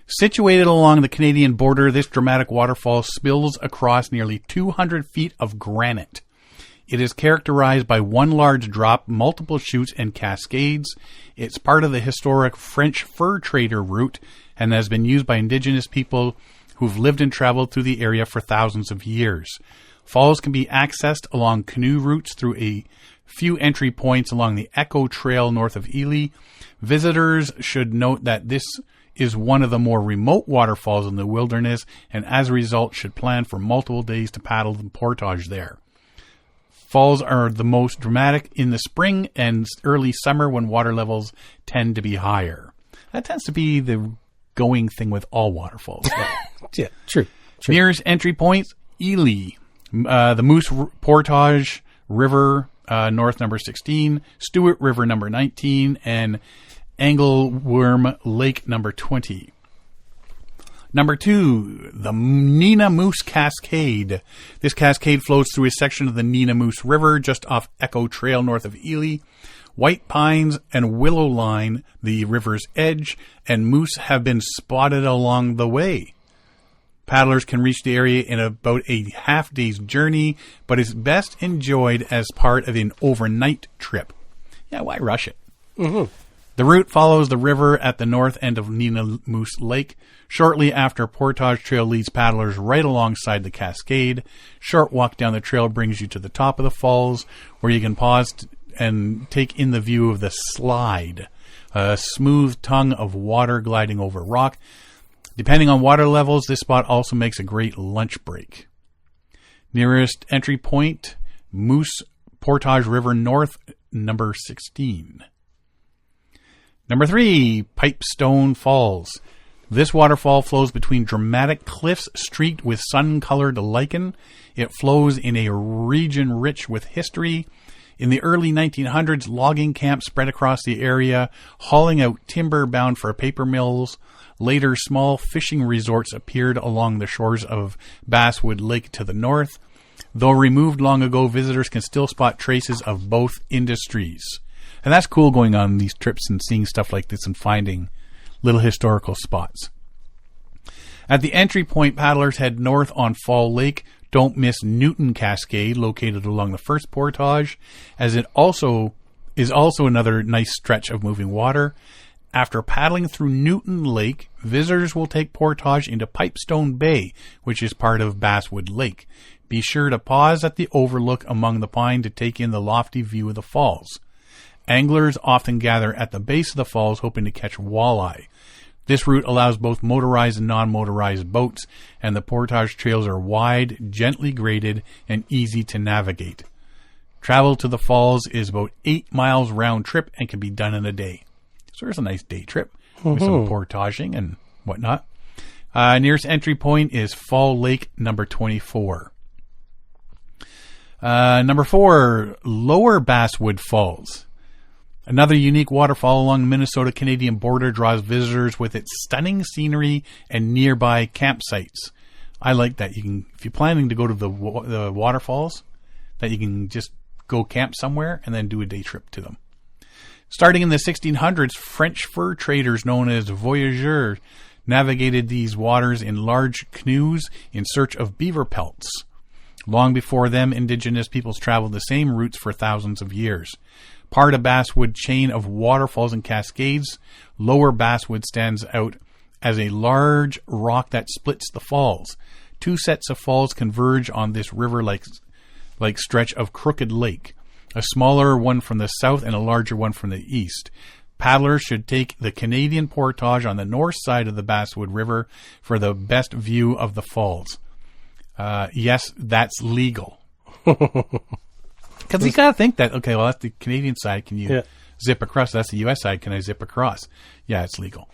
S1: Situated along the Canadian border, this dramatic waterfall spills across nearly 200 feet of granite. It is characterized by one large drop, multiple chutes, and cascades. It's part of the historic French fur trader route and has been used by indigenous people who've lived and traveled through the area for thousands of years. Falls can be accessed along canoe routes through a few entry points along the Echo Trail north of Ely. Visitors should note that this is one of the more remote waterfalls in the wilderness, and as a result should plan for multiple days to paddle the portage there. Falls are the most dramatic in the spring and early summer when water levels tend to be higher. That tends to be the going thing with all waterfalls.
S2: Yeah, true.
S1: Nearest entry points, Ely, the Moose Portage River, north number 16, Stewart River number 19, and Angleworm Lake number 20. Number 2, the Nina Moose Cascade. This cascade flows through a section of the Nina Moose River just off Echo Trail north of Ely. White pines and willow line the river's edge, and moose have been spotted along the way. Paddlers can reach the area in about a half-day's journey, but is best enjoyed as part of an overnight trip. Yeah, why rush it? Mm-hmm. The route follows the river at the north end of Nina Moose Lake. Shortly after, Portage Trail leads paddlers right alongside the cascade. Short walk down the trail brings you to the top of the falls, where you can pause and take in the view of the slide, a smooth tongue of water gliding over rock. Depending on water levels, this spot also makes a great lunch break. Nearest entry point, Moose Portage River North, number 16. Number 3, Pipestone Falls. This waterfall flows between dramatic cliffs streaked with sun-colored lichen. It flows in a region rich with history. In the early 1900s, logging camps spread across the area, hauling out timber bound for paper mills. Later, small fishing resorts appeared along the shores of Basswood Lake to the north. Though removed long ago, visitors can still spot traces of both industries. And that's cool, going on these trips and seeing stuff like this and finding little historical spots. At the entry point, paddlers head north on Fall Lake Don't miss Newton Cascade, located along the first portage, as it is also another nice stretch of moving water. After paddling through Newton Lake, visitors will take portage into Pipestone Bay, which is part of Basswood Lake. Be sure to pause at the overlook among the pine to take in the lofty view of the falls. Anglers often gather at the base of the falls hoping to catch walleye. This route allows both motorized and non-motorized boats, and the portage trails are wide, gently graded, and easy to navigate. Travel to the falls is about 8 miles round trip and can be done in a day. So there's a nice day trip with some portaging and whatnot. Nearest entry point is Fall Lake, number 24. Number 4, Lower Basswood Falls. Another unique waterfall along the Minnesota-Canadian border draws visitors with its stunning scenery and nearby campsites. I like that. You can, if you're planning to go to the waterfalls, that you can just go camp somewhere and then do a day trip to them. Starting in the 1600s, French fur traders known as voyageurs navigated these waters in large canoes in search of beaver pelts. Long before them, indigenous peoples traveled the same routes for thousands of years. Part of Basswood chain of waterfalls and cascades, Lower Basswood stands out as a large rock that splits the falls. 2 sets of falls converge on this river-like stretch of Crooked Lake, a smaller one from the south and a larger one from the east. Paddlers should take the Canadian portage on the north side of the Basswood River for the best view of the falls. Yes, that's legal. Because you got to think that, okay, well, that's the Canadian side. Can you zip across? That's the U.S. side. Can I zip across? Yeah, it's legal.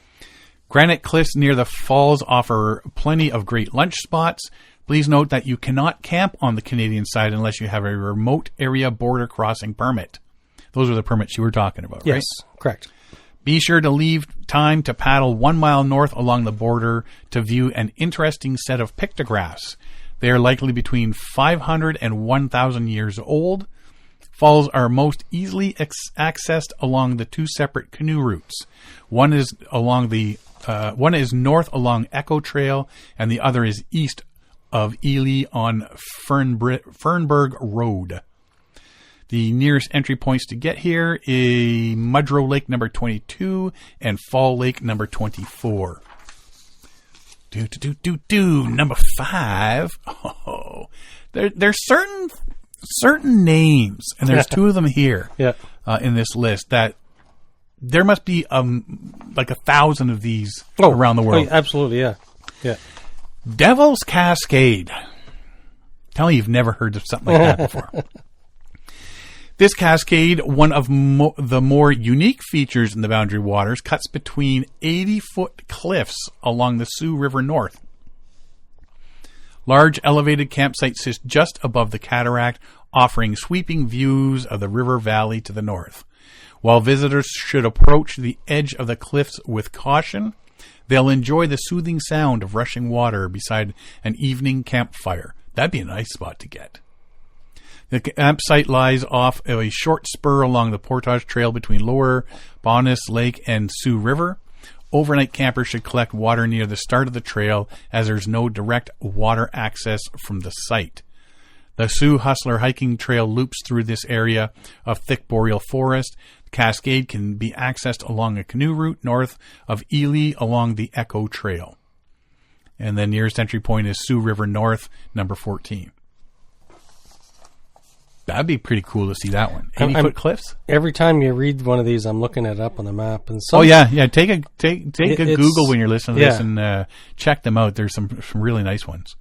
S1: Granite cliffs near the falls offer plenty of great lunch spots. Please note that you cannot camp on the Canadian side unless you have a remote area border crossing permit. Those are the permits you were talking about, right?
S2: Yes, correct.
S1: Be sure to leave time to paddle 1 mile north along the border to view an interesting set of pictographs. They are likely between 500 and 1,000 years old. Falls are most easily accessed along the 2 separate canoe routes. One is north along Echo Trail, and the other is east of Ely on Fernberg Road. The nearest entry points to get here is Mudrow Lake number 22 and Fall Lake number 24. Number 5. Oh, there's certain names, and there's 2 of them here in this list, that there must be like 1,000 of these around the world.
S2: Oh, absolutely, yeah.
S1: Devil's Cascade. Tell me you've never heard of something like that before. This cascade, one of the more unique features in the Boundary Waters, cuts between 80-foot cliffs along the Sioux River north. Large elevated campsites sit just above the cataract, offering sweeping views of the river valley to the north. While visitors should approach the edge of the cliffs with caution, they'll enjoy the soothing sound of rushing water beside an evening campfire. That'd be a nice spot to get. The campsite lies off a short spur along the portage trail between Lower Bonus Lake and Sioux River. Overnight campers should collect water near the start of the trail, as there's no direct water access from the site. The Sioux Hustler hiking trail loops through this area of thick boreal forest. The cascade can be accessed along a canoe route north of Ely along the Echo Trail. And the nearest entry point is Sioux River North, number 14. That'd be pretty cool to see that one. 80-foot cliffs.
S2: Every time you read one of these, I'm looking it up on the map. And
S1: Take a Google when you're listening to this and check them out. There's some really nice ones.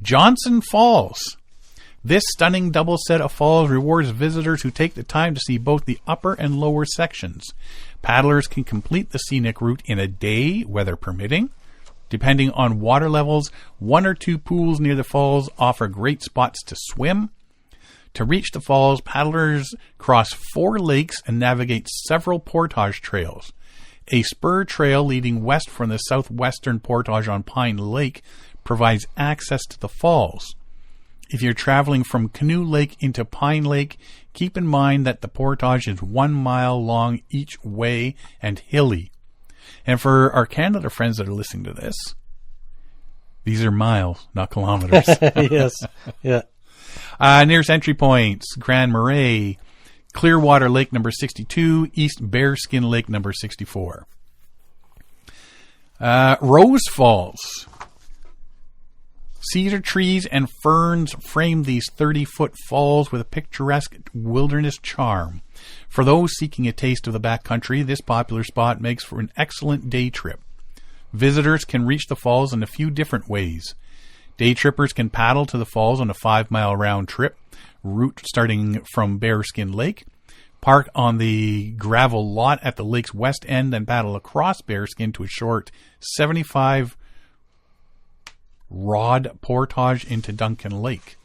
S1: Johnson Falls. This stunning double set of falls rewards visitors who take the time to see both the upper and lower sections. Paddlers can complete the scenic route in a day, weather permitting. Depending on water levels, 1 or 2 pools near the falls offer great spots to swim. To reach the falls, paddlers cross 4 lakes and navigate several portage trails. A spur trail leading west from the southwestern portage on Pine Lake provides access to the falls. If you're traveling from Canoe Lake into Pine Lake, keep in mind that the portage is 1 mile long each way and hilly. And for our Canada friends that are listening to this, These are miles, not kilometers.
S2: Yes. Yeah.
S1: Nearest entry points, Grand Marais, Clearwater Lake number 62, East Bearskin Lake number 64. Rose Falls. Cedar trees and ferns frame these 30-foot falls with a picturesque wilderness charm. For those seeking a taste of the backcountry, this popular spot makes for an excellent day trip. Visitors can reach the falls in a few different ways. Day trippers can paddle to the falls on a 5-mile round trip route starting from Bearskin Lake, park on the gravel lot at the lake's west end, and paddle across Bearskin to a short 75-rod portage into Duncan Lake.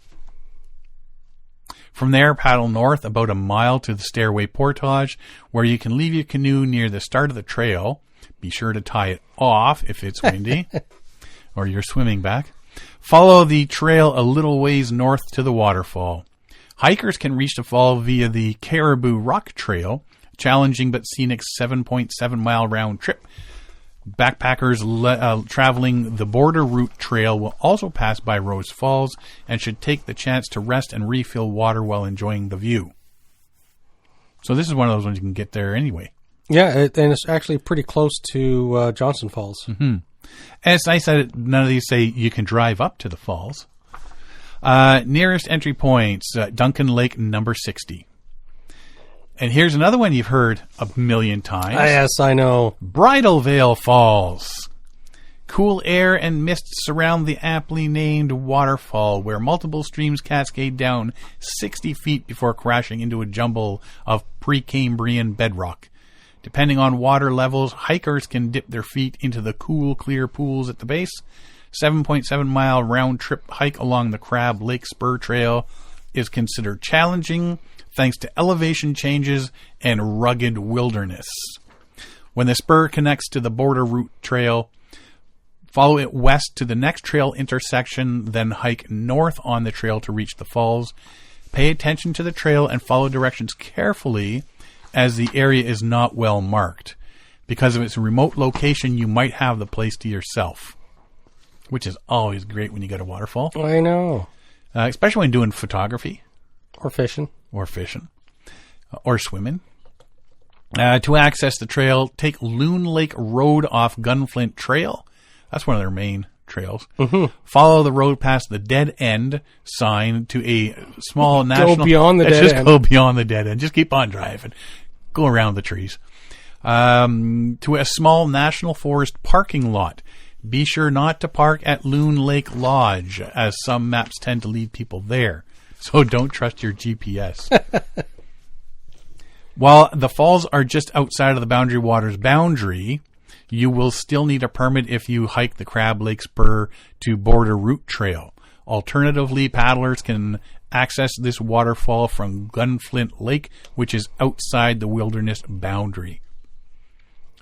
S1: From there, paddle north about a mile to the Stairway Portage, where you can leave your canoe near the start of the trail. Be sure to tie it off if it's windy or you're swimming back. Follow the trail a little ways north to the waterfall. Hikers can reach the fall via the Caribou Rock Trail, challenging but scenic 7.7-mile round trip. Backpackers traveling the Border Route Trail will also pass by Rose Falls and should take the chance to rest and refill water while enjoying the view. So this is one of those ones you can get there anyway.
S2: Yeah, and it's actually pretty close to Johnson Falls.
S1: Mm-hmm. And it's nice that none of these say you can drive up to the falls. Nearest entry points, Duncan Lake number 60. And here's another one you've heard a million times.
S2: Yes, I know.
S1: Bridal Veil Falls. Cool air and mist surround the aptly named waterfall, where multiple streams cascade down 60 feet before crashing into a jumble of Precambrian bedrock. Depending on water levels, hikers can dip their feet into the cool, clear pools at the base. 7.7-mile round-trip hike along the Crab Lake Spur Trail is considered challenging, thanks to elevation changes and rugged wilderness. When the spur connects to the Border Route Trail, follow it west to the next trail intersection, then hike north on the trail to reach the falls. Pay attention to the trail and follow directions carefully, as the area is not well marked. Because of its remote location, you might have the place to yourself, which is always great when you get a waterfall.
S2: I know.
S1: Especially when doing photography.
S2: Or fishing.
S1: Or swimming. To access the trail, take Loon Lake Road off Gunflint Trail. That's one of their main trails.
S2: Mm-hmm.
S1: Follow the road past the Dead End sign to a small national...
S2: Go beyond the dead end.
S1: Go beyond the dead end. Just keep on driving. Go around the trees. To a small national forest parking lot. Be sure not to park at Loon Lake Lodge, as some maps tend to lead people there. So don't trust your GPS. While the falls are just outside of the Boundary Waters boundary, you will still need a permit if you hike the Crab Lake Spur to Border Route Trail. Alternatively, paddlers can access this waterfall from Gunflint Lake, which is outside the wilderness boundary.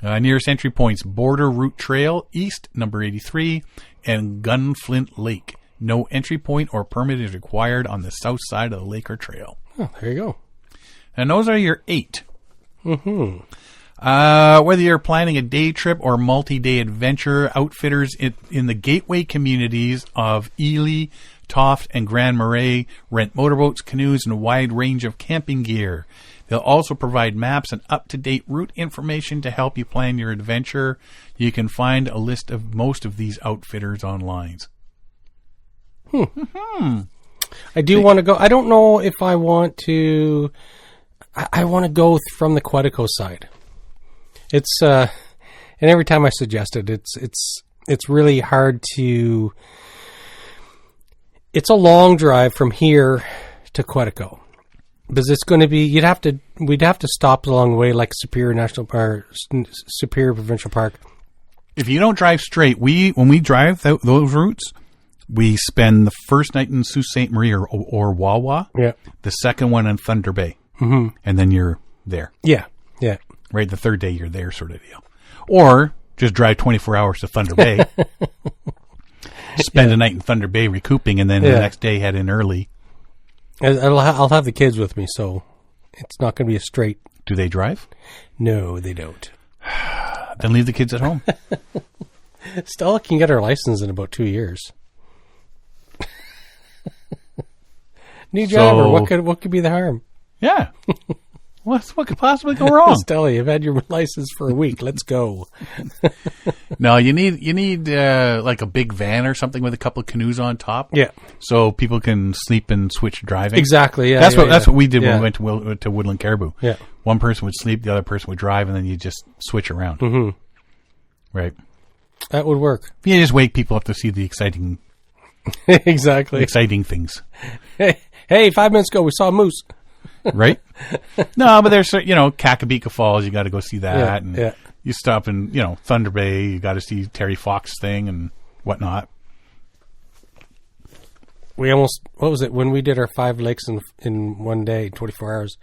S1: Nearest entry points, Border Route Trail, East, number 83, and Gunflint Lake. No entry point or permit is required on the south side of the lake or trail.
S2: Oh, there you go.
S1: And those are your 8.
S2: Mm-hmm.
S1: Whether you're planning a day trip or multi-day adventure, outfitters in the gateway communities of Ely, Toft, and Grand Marais rent motorboats, canoes, and a wide range of camping gear. They'll also provide maps and up-to-date route information to help you plan your adventure. You can find a list of most of these outfitters online.
S2: I do want to go. I don't know if I want to. I want to go from the Quetico side. It's and every time I suggest it, it's really hard to. It's a long drive from here to Quetico, because it's going to be. We'd have to stop along the way, like Superior National Park, Superior Provincial Park.
S1: If you don't drive straight, when we drive those routes, we spend the first night in Sault Ste. Marie or Wawa.
S2: Yeah.
S1: The second one in Thunder Bay.
S2: Mm-hmm.
S1: And then you're there.
S2: Yeah. Yeah.
S1: Right. The third day you're there, sort of deal. Or just drive 24 hours to Thunder Bay. Spend a night in Thunder Bay recouping, and then the next day head in early.
S2: I'll have the kids with me, so it's not going to be a straight.
S1: Do they drive?
S2: No, they don't.
S1: Then leave the kids at home.
S2: Stella can get her license in about 2 years. New driver. What could be the harm?
S1: Yeah. What could possibly go wrong?
S2: Stella, you've had your license for a week. Let's go.
S1: No, you need like a big van or something with a couple of canoes on top.
S2: Yeah.
S1: So people can sleep and switch driving.
S2: Exactly. Yeah.
S1: That's what we did when we went to Woodland Caribou.
S2: Yeah.
S1: One person would sleep, the other person would drive, and then you just switch around.
S2: Mm-hmm.
S1: Right.
S2: That would work.
S1: You just wake people up to see the exciting things.
S2: Hey, 5 minutes ago we saw a moose.
S1: Right? No, but there's, Kakabika Falls, you got to go see that. You stop in, Thunder Bay, you got to see Terry Fox thing and whatnot.
S2: What was it, when we did our 5 lakes in one day, 24 hours?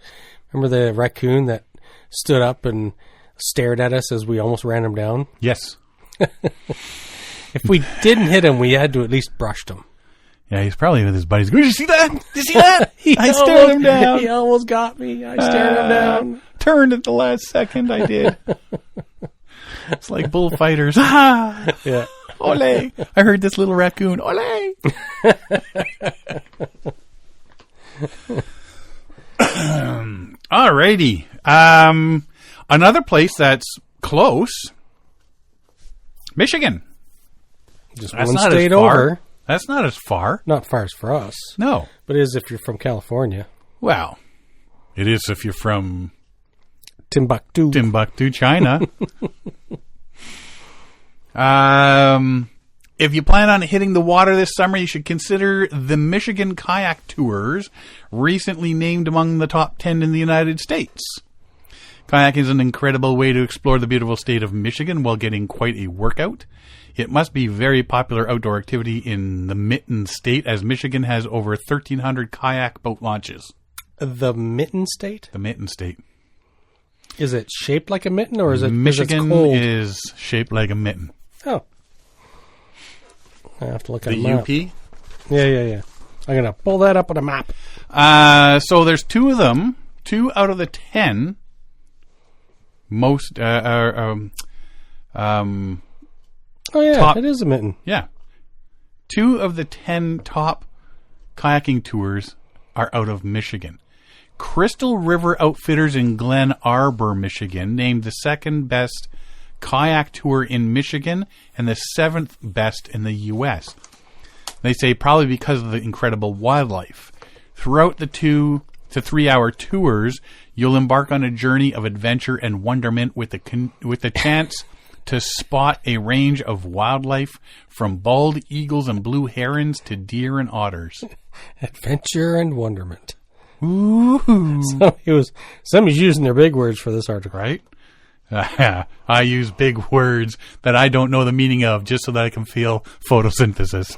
S2: Remember the raccoon that stood up and stared at us as we almost ran him down?
S1: Yes.
S2: If we didn't hit him, we had to at least brush him.
S1: Yeah, he's probably with his buddies. Did you see that? Did you see that? I stared him down.
S2: He almost got me. I stared him down.
S1: Turned at the last second. I did. It's like bullfighters. Ah! Yeah. Ole! I heard this little raccoon. Ole! Alrighty. Another place that's close. Michigan.
S2: Just one state over.
S1: That's not as far.
S2: Not far as for us.
S1: No.
S2: But it is if you're from California.
S1: Well, it is if you're from
S2: Timbuktu,
S1: China. If you plan on hitting the water this summer, you should consider the Michigan Kayak Tours, recently named among the top 10 in the United States. Kayaking is an incredible way to explore the beautiful state of Michigan while getting quite a workout. It must be a very popular outdoor activity in the Mitten State, as Michigan has over 1,300 kayak boat launches.
S2: The Mitten State?
S1: The Mitten State.
S2: Is it shaped like a mitten, or is it
S1: Michigan
S2: cold?
S1: Is shaped like a mitten.
S2: Oh. I have to look at
S1: the
S2: a map.
S1: UP?
S2: Yeah. I'm going to pull that up on a map.
S1: So there's 2 of them. 2 out of the 10 most...
S2: Oh, yeah,
S1: top,
S2: it is a mitten.
S1: Yeah. 2 of the 10 top kayaking tours are out of Michigan. Crystal River Outfitters in Glen Arbor, Michigan, named the 2nd best kayak tour in Michigan and the 7th best in the U.S. They say probably because of the incredible wildlife. Throughout the 2 to 3 hour tours, you'll embark on a journey of adventure and wonderment with the chance to spot a range of wildlife from bald eagles and blue herons to deer and otters.
S2: Adventure and wonderment.
S1: Ooh.
S2: Somebody's using their big words for this article.
S1: Right? I use big words that I don't know the meaning of just so that I can feel photosynthesis.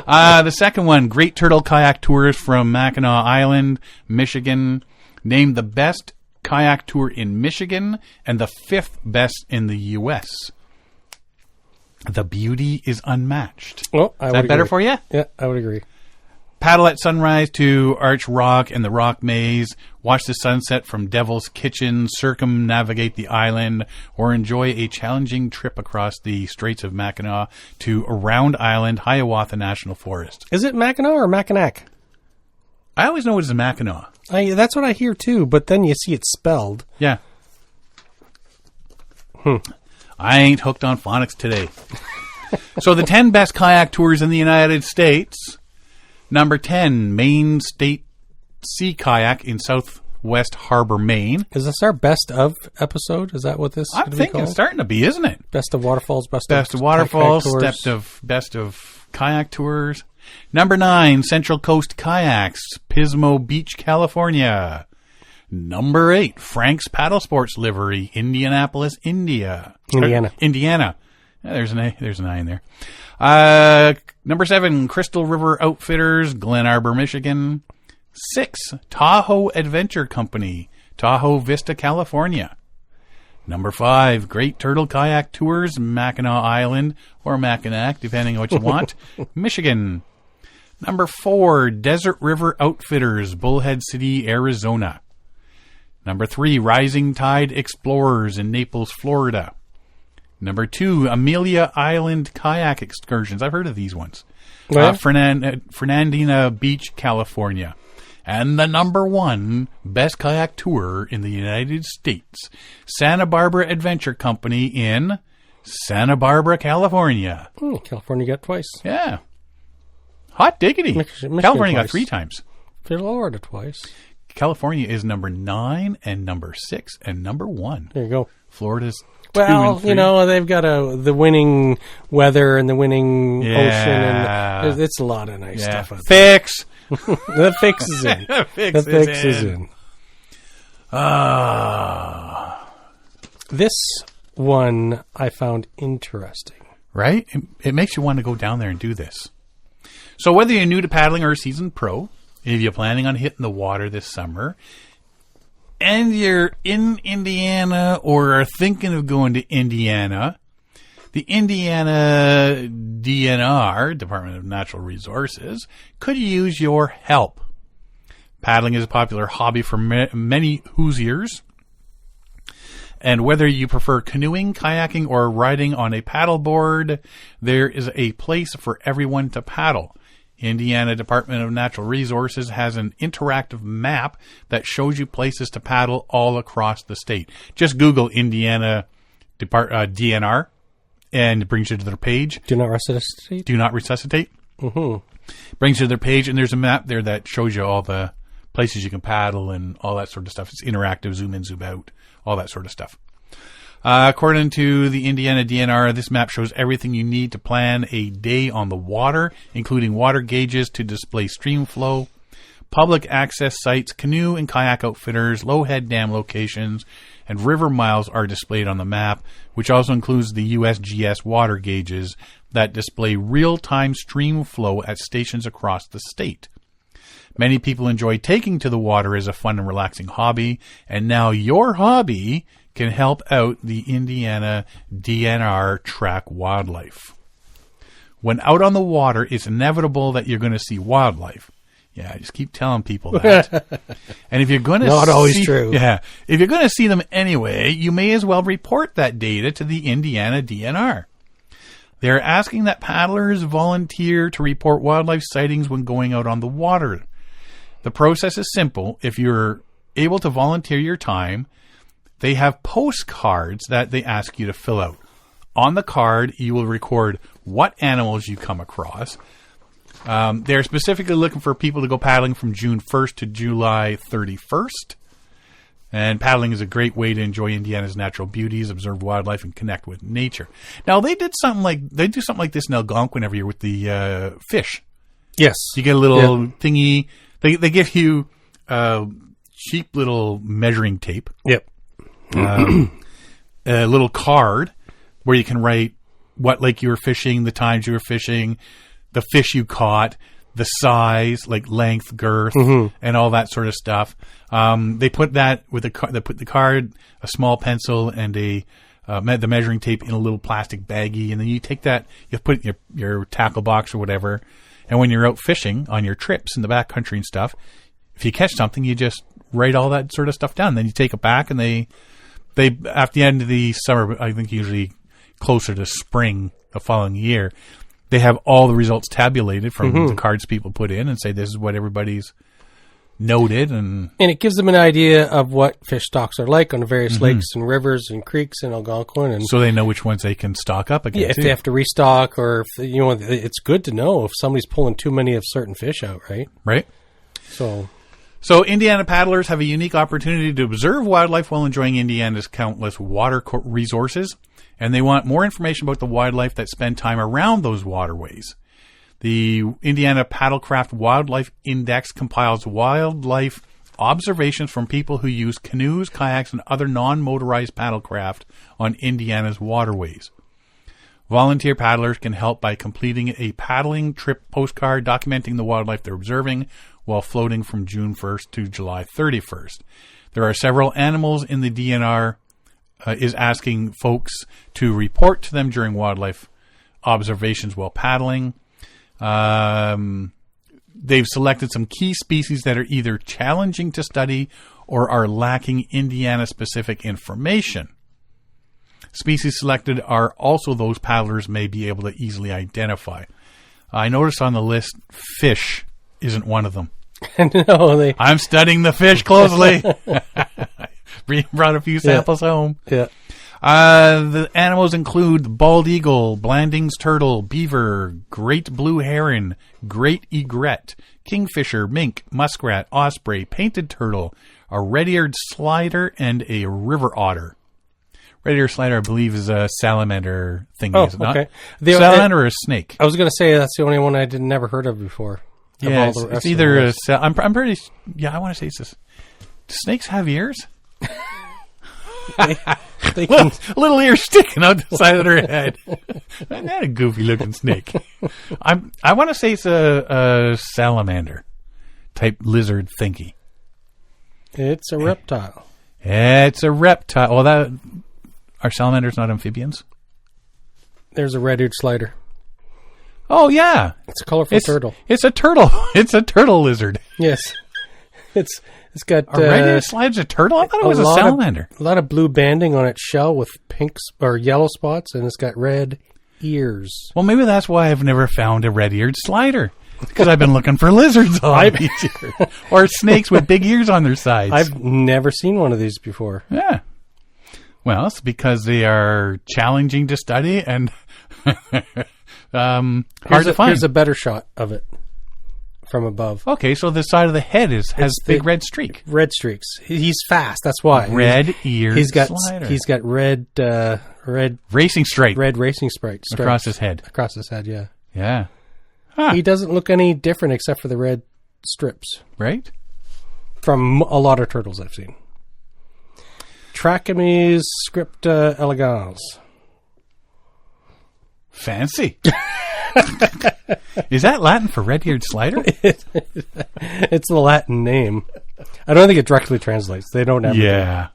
S1: The second one, Great Turtle Kayak Tours from Mackinac Island, Michigan, named the best kayak tour in Michigan and the 5th best in the U.S. The beauty is unmatched.
S2: Well,
S1: is that better for you?
S2: Yeah, I would agree.
S1: Paddle at sunrise to Arch Rock and the Rock Maze. Watch the sunset from Devil's Kitchen. Circumnavigate the island, or enjoy a challenging trip across the Straits of Mackinac to Round Island, Hiawatha National Forest.
S2: Is it Mackinac or Mackinac?
S1: I always know it as Mackinac.
S2: That's what I hear too, but then you see it spelled.
S1: Yeah. I ain't hooked on phonics today. So the 10 best kayak tours in the United States. Number 10, Maine State Sea Kayak in Southwest Harbor, Maine.
S2: Is this our best of episode? Is that what this is?
S1: I'm thinking it's starting to be, isn't it?
S2: Best of waterfalls, best
S1: of waterfalls, best of kayak tours. Number 9, Central Coast Kayaks, Pismo Beach, California. Number 8, Frank's Paddle Sports Livery, Indianapolis, Indiana. Yeah, there's an I in there. Number 7, Crystal River Outfitters, Glen Arbor, Michigan. 6, Tahoe Adventure Company, Tahoe Vista, California. Number 5, Great Turtle Kayak Tours, Mackinac Island, or Mackinac, depending on what you want, Michigan. Number 4, Desert River Outfitters, Bullhead City, Arizona. Number 3, Rising Tide Explorers in Naples, Florida. Number 2, Amelia Island Kayak Excursions. I've heard of these ones.
S2: Oh, yeah?
S1: Fernandina Beach, California. And the number 1 best kayak tour in the United States, Santa Barbara Adventure Company in Santa Barbara, California.
S2: California got twice.
S1: Yeah. Hot diggity.
S2: Michigan
S1: California got
S2: twice.
S1: 3 times.
S2: Florida twice.
S1: California is number 9 and number 6 and number 1.
S2: There you go.
S1: Florida's 2
S2: Well,
S1: and 3.
S2: you know, they've got the winning weather and the winning ocean, and it's a lot of nice stuff out there.
S1: Fix.
S2: The fix is in.
S1: The
S2: The fix is in. This one I found interesting.
S1: Right? It makes you want to go down there and do this. So whether you're new to paddling or a seasoned pro, if you're planning on hitting the water this summer, and you're in Indiana or are thinking of going to Indiana, the Indiana DNR, Department of Natural Resources, could use your help. Paddling is a popular hobby for many Hoosiers. And whether you prefer canoeing, kayaking, or riding on a paddleboard, there is a place for everyone to paddle. Indiana Department of Natural Resources has an interactive map that shows you places to paddle all across the state. Just Google Indiana DNR, and it brings you to their page.
S2: Do not resuscitate?
S1: Do not resuscitate.
S2: Mm-hmm.
S1: Brings you to their page, and there's a map there that shows you all the places you can paddle and all that sort of stuff. It's interactive, zoom in, zoom out, all that sort of stuff. According to the Indiana DNR, this map shows everything you need to plan a day on the water, including water gauges to display stream flow, public access sites, canoe and kayak outfitters, low-head dam locations, and river miles are displayed on the map, which also includes the USGS water gauges that display real-time stream flow at stations across the state. Many people enjoy taking to the water as a fun and relaxing hobby, and now your hobby can help out the Indiana DNR track wildlife. When out on the water, it's inevitable that you're going to see wildlife. Yeah, I just keep telling people that. And if you're going to
S2: Not always true.
S1: Yeah, if you're going to see them anyway, you may as well report that data to the Indiana DNR. They're asking that paddlers volunteer to report wildlife sightings when going out on the water. The process is simple. If you're able to volunteer your time, they have postcards that they ask you to fill out. On the card, you will record what animals you come across. They're specifically looking for people to go paddling from June 1st to July 31st. And paddling is a great way to enjoy Indiana's natural beauties, observe wildlife, and connect with nature. Now, they do something like this in Algonquin every year with the fish.
S2: Yes.
S1: You get a little thingy. They give you cheap little measuring tape.
S2: Yep.
S1: A little card where you can write what lake you were fishing, the times you were fishing, the fish you caught, the size, like length, girth, and all that sort of stuff. They put that with they put the card, a small pencil, and the measuring tape in a little plastic baggie, and then you take that, you put it in your tackle box or whatever. And when you're out fishing on your trips in the backcountry and stuff, if you catch something, you just write all that sort of stuff down. Then you take it back, and they at the end of the summer, I think usually closer to spring the following year, they have all the results tabulated from the cards people put in and say this is what everybody's noted. And
S2: it gives them an idea of what fish stocks are like on the various lakes and rivers and creeks in Algonquin. And
S1: so they know which ones they can stock up again.
S2: Yeah, if they have to restock, or if, it's good to know if somebody's pulling too many of certain fish out, right?
S1: Right.
S2: So
S1: Indiana paddlers have a unique opportunity to observe wildlife while enjoying Indiana's countless water resources, and they want more information about the wildlife that spend time around those waterways. The Indiana Paddlecraft Wildlife Index compiles wildlife observations from people who use canoes, kayaks, and other non-motorized paddlecraft on Indiana's waterways. Volunteer paddlers can help by completing a paddling trip postcard documenting the wildlife they're observing while floating from June 1st to July 31st. There are several animals in the DNR is asking folks to report to them during wildlife observations while paddling. They've selected some key species that are either challenging to study or are lacking Indiana-specific information. Species selected are also those paddlers may be able to easily identify. I noticed on the list, fish isn't one of them.
S2: No,
S1: I'm studying the fish closely. Brought a few samples home.
S2: Yeah.
S1: The animals include the bald eagle, Blanding's turtle, beaver, great blue heron, great egret, kingfisher, mink, muskrat, osprey, painted turtle, a red-eared slider, and a river otter. Red-eared slider, I believe, is a salamander thingy, is it not?
S2: Okay.
S1: Salamander or a snake?
S2: I was going to say that's the only one I never heard of before.
S1: Yeah, it's either a... I'm pretty... Yeah, I want to say it's this. Do snakes have ears?
S2: They can,
S1: little ears sticking out the side of their head. Isn't that a goofy looking snake? I want to say it's a salamander type lizard thingy.
S2: It's a reptile.
S1: It's a reptile. Well, are salamanders not amphibians?
S2: There's a red-eared slider.
S1: Oh yeah,
S2: it's a colorful turtle.
S1: It's a turtle. It's a turtle lizard.
S2: Yes, it's got
S1: a red-eared slider's a turtle. I thought it was a salamander.
S2: A lot of blue banding on its shell with pink or yellow spots, and it's got red ears.
S1: Well, maybe that's why I've never found a red-eared slider, because I've been looking for lizards all these years, or snakes with big ears on their sides.
S2: I've never seen one of these before.
S1: Yeah. Well, it's because they are challenging to study and hard to find.
S2: Here's a better shot of it from above.
S1: Okay, so the side of the head has big red streak.
S2: Red streaks. He's fast. That's why.
S1: Red-eared
S2: slider. He's got red
S1: racing stripe.
S2: Red racing stripes
S1: across his head.
S2: Across his head, yeah.
S1: Yeah. Huh.
S2: He doesn't look any different except for the red strips.
S1: Right?
S2: From a lot of turtles I've seen. Trachemes scripta elegans.
S1: Fancy. Is that Latin for red-eared slider?
S2: It's the Latin name. I don't think it directly translates. They don't have
S1: Yeah.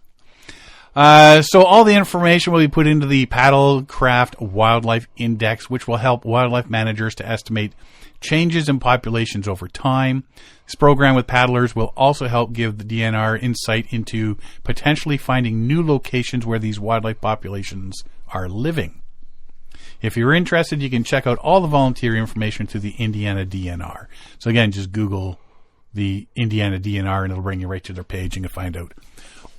S1: So all the information will be put into the Paddlecraft Wildlife Index, which will help wildlife managers to estimate changes in populations over time. This program with paddlers will also help give the DNR insight into potentially finding new locations where these wildlife populations are living. If you're interested, you can check out all the volunteer information through the Indiana DNR. So again, just Google the Indiana DNR and it'll bring you right to their page and you can find out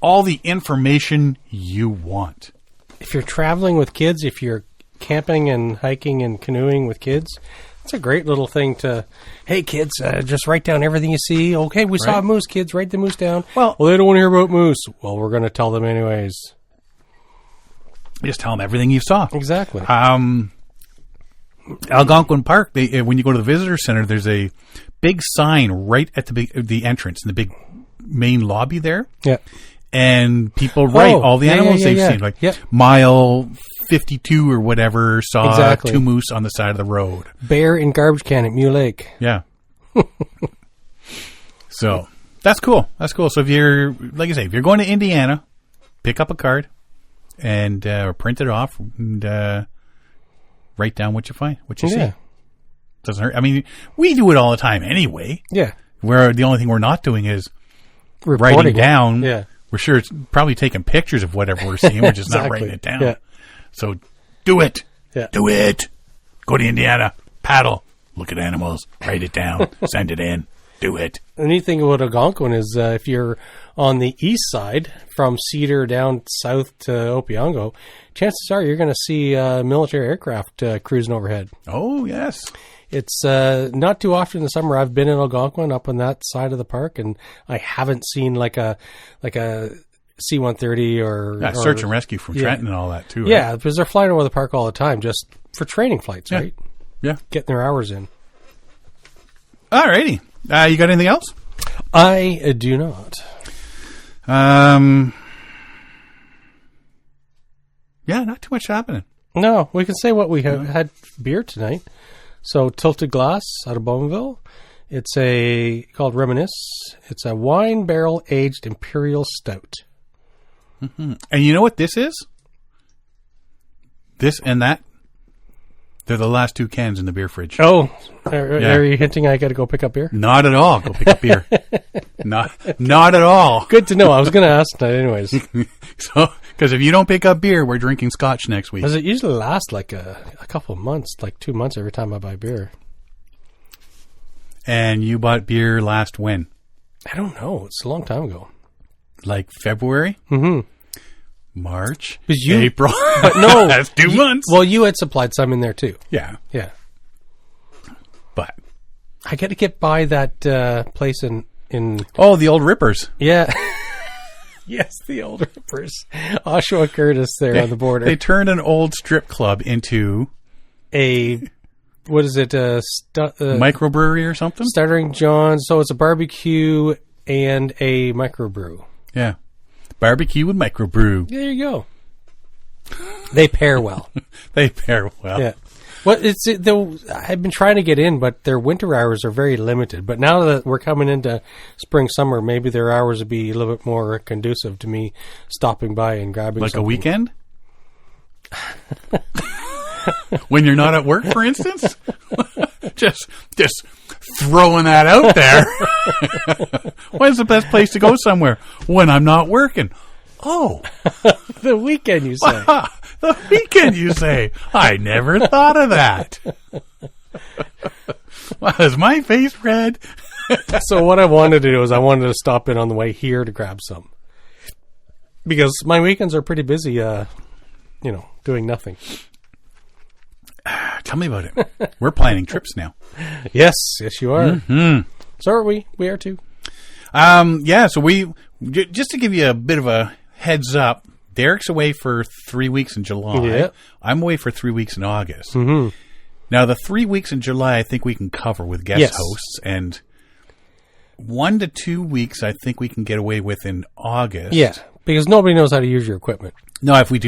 S1: all the information you want.
S2: If you're traveling with kids, if you're camping and hiking and canoeing with kids, it's a great little thing to, hey kids, just write down everything you see. Okay, we saw a moose, kids, write the moose down. Well, they don't want to hear about moose. Well, we're going to tell them anyways.
S1: Just tell them everything you saw.
S2: Exactly.
S1: Algonquin Park, when you go to the visitor center, there's a big sign right at the entrance in the big main lobby there. Yeah. And people write all the animals they've seen. Like mile 52 or whatever saw 2 moose on the side of the road.
S2: Bear in garbage can at Mule Lake.
S1: Yeah. So that's cool. That's cool. So if you're, like I say, if you're going to Indiana, pick up a card and or print it off and write down what you find, what you see. Doesn't hurt. I mean, we do it all the time anyway.
S2: Yeah.
S1: Where the only thing we're not doing is writing down.
S2: Yeah.
S1: We're sure it's probably taking pictures of whatever we're seeing. We're just not writing it down.
S2: Yeah.
S1: So do it.
S2: Yeah.
S1: Do it. Go to Indiana. Paddle. Look at animals. Write it down. Send it in. Do it.
S2: The neat thing about Algonquin is if you're on the east side from Cedar down south to Opeongo, chances are you're going to see military aircraft cruising overhead.
S1: Oh, yes.
S2: It's not too often in the summer. I've been in Algonquin up on that side of the park, and I haven't seen like a C-130 or
S1: search and rescue from Trenton and all that too. Right?
S2: Yeah, because they're flying over the park all the time just for training flights, right?
S1: Yeah,
S2: getting their hours in.
S1: Alrighty, you got anything else?
S2: I do not.
S1: Yeah, not too much happening.
S2: No, we can say what we have had beer tonight. So Tilted Glass out of Bowmanville. It's called Reminisce. It's a wine barrel aged imperial stout.
S1: Mm-hmm. And you know what this is? This and that. They're the last 2 cans in the beer fridge.
S2: Oh, are you hinting I got to go pick up beer?
S1: Not at all. Go pick up beer. Not at all.
S2: Good to know. I was going to ask that anyways.
S1: Because if you don't pick up beer, we're drinking scotch next week.
S2: Does it usually last like a couple of months, like 2 months every time I buy beer?
S1: And you bought beer last when?
S2: I don't know. It's a long time ago.
S1: Like February?
S2: Mm-hmm.
S1: March?
S2: April?
S1: But no. That's 2 months.
S2: Well, you had supplied some in there too.
S1: Yeah.
S2: Yeah.
S1: But
S2: I got to get by that place in...
S1: Oh, the Old Rippers.
S2: Yeah. Yes, the Old Rippers. Oshawa Curtis there on the border.
S1: They turned an old strip club into...
S2: What is it?
S1: Microbrewery or something?
S2: Stuttering John's. So it's a barbecue and a microbrew.
S1: Yeah. Barbecue and microbrew.
S2: There you go. They pair well.
S1: They pair well.
S2: Yeah. Well, I've been trying to get in, but their winter hours are very limited. But now that we're coming into spring, summer, maybe their hours would be a little bit more conducive to me stopping by and grabbing
S1: like
S2: something.
S1: A weekend? When you're not at work, for instance? just throwing that out there. When's the best place to go somewhere? When I'm not working. Oh.
S2: The weekend, you say.
S1: The weekend, you say. I never thought of that. Was my face red?
S2: So what I wanted to do is I wanted to stop in on the way here to grab some. Because my weekends are pretty busy, doing nothing.
S1: Tell me about it. We're planning trips now.
S2: Yes, you are.
S1: Mm-hmm.
S2: So are we. We are too.
S1: So we, just to give you a bit of a heads up, Derek's away for 3 weeks in July.
S2: Yeah.
S1: I'm away for 3 weeks in August.
S2: Mm-hmm.
S1: Now, the 3 weeks in July, I think we can cover with guest hosts, and 1 to 2 weeks, I think we can get away with in August.
S2: Yeah, because nobody knows how to use your equipment.
S1: No, if we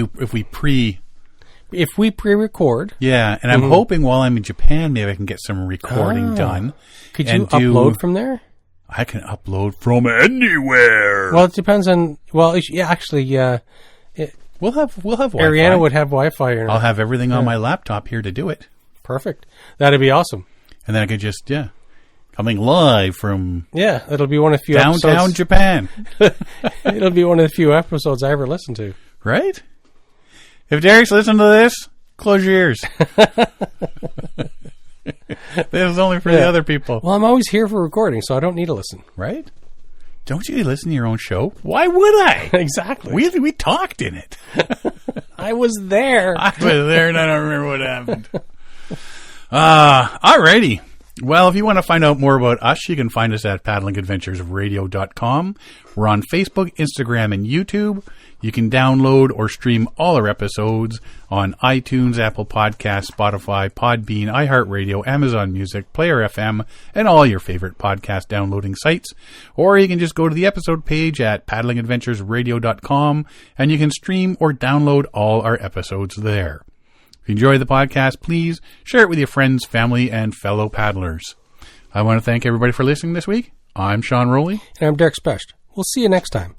S2: pre-record.
S1: Yeah, and I'm hoping while I'm in Japan, maybe I can get some recording done.
S2: Could you upload from there?
S1: I can upload from anywhere.
S2: Well, it depends on. Well, yeah, actually,
S1: we'll have Wi-Fi.
S2: Ariana would have Wi-Fi.
S1: I'll have everything on my laptop here to do it.
S2: Perfect. That'd be awesome.
S1: And then I could just coming live from
S2: it'll be one of the few
S1: downtown
S2: episodes.
S1: Japan.
S2: It'll be one of the few episodes I ever listened to.
S1: Right? If Derek's listening to this, close your ears. This is only for the other people.
S2: Well, I'm always here for recording, so I don't need to listen.
S1: Right? Don't you listen to your own show? Why would I?
S2: Exactly.
S1: We talked in it.
S2: I was there.
S1: I was there and I don't remember what happened. Alrighty. Well, if you want to find out more about us, you can find us at paddlingadventuresradio.com. We're on Facebook, Instagram, and YouTube. You can download or stream all our episodes on iTunes, Apple Podcasts, Spotify, Podbean, iHeartRadio, Amazon Music, Player FM, and all your favorite podcast downloading sites. Or you can just go to the episode page at paddlingadventuresradio.com and you can stream or download all our episodes there. If you enjoy the podcast, please share it with your friends, family, and fellow paddlers. I want to thank everybody for listening this week. I'm Sean Rowley.
S2: And I'm Derek Specht. We'll see you next time.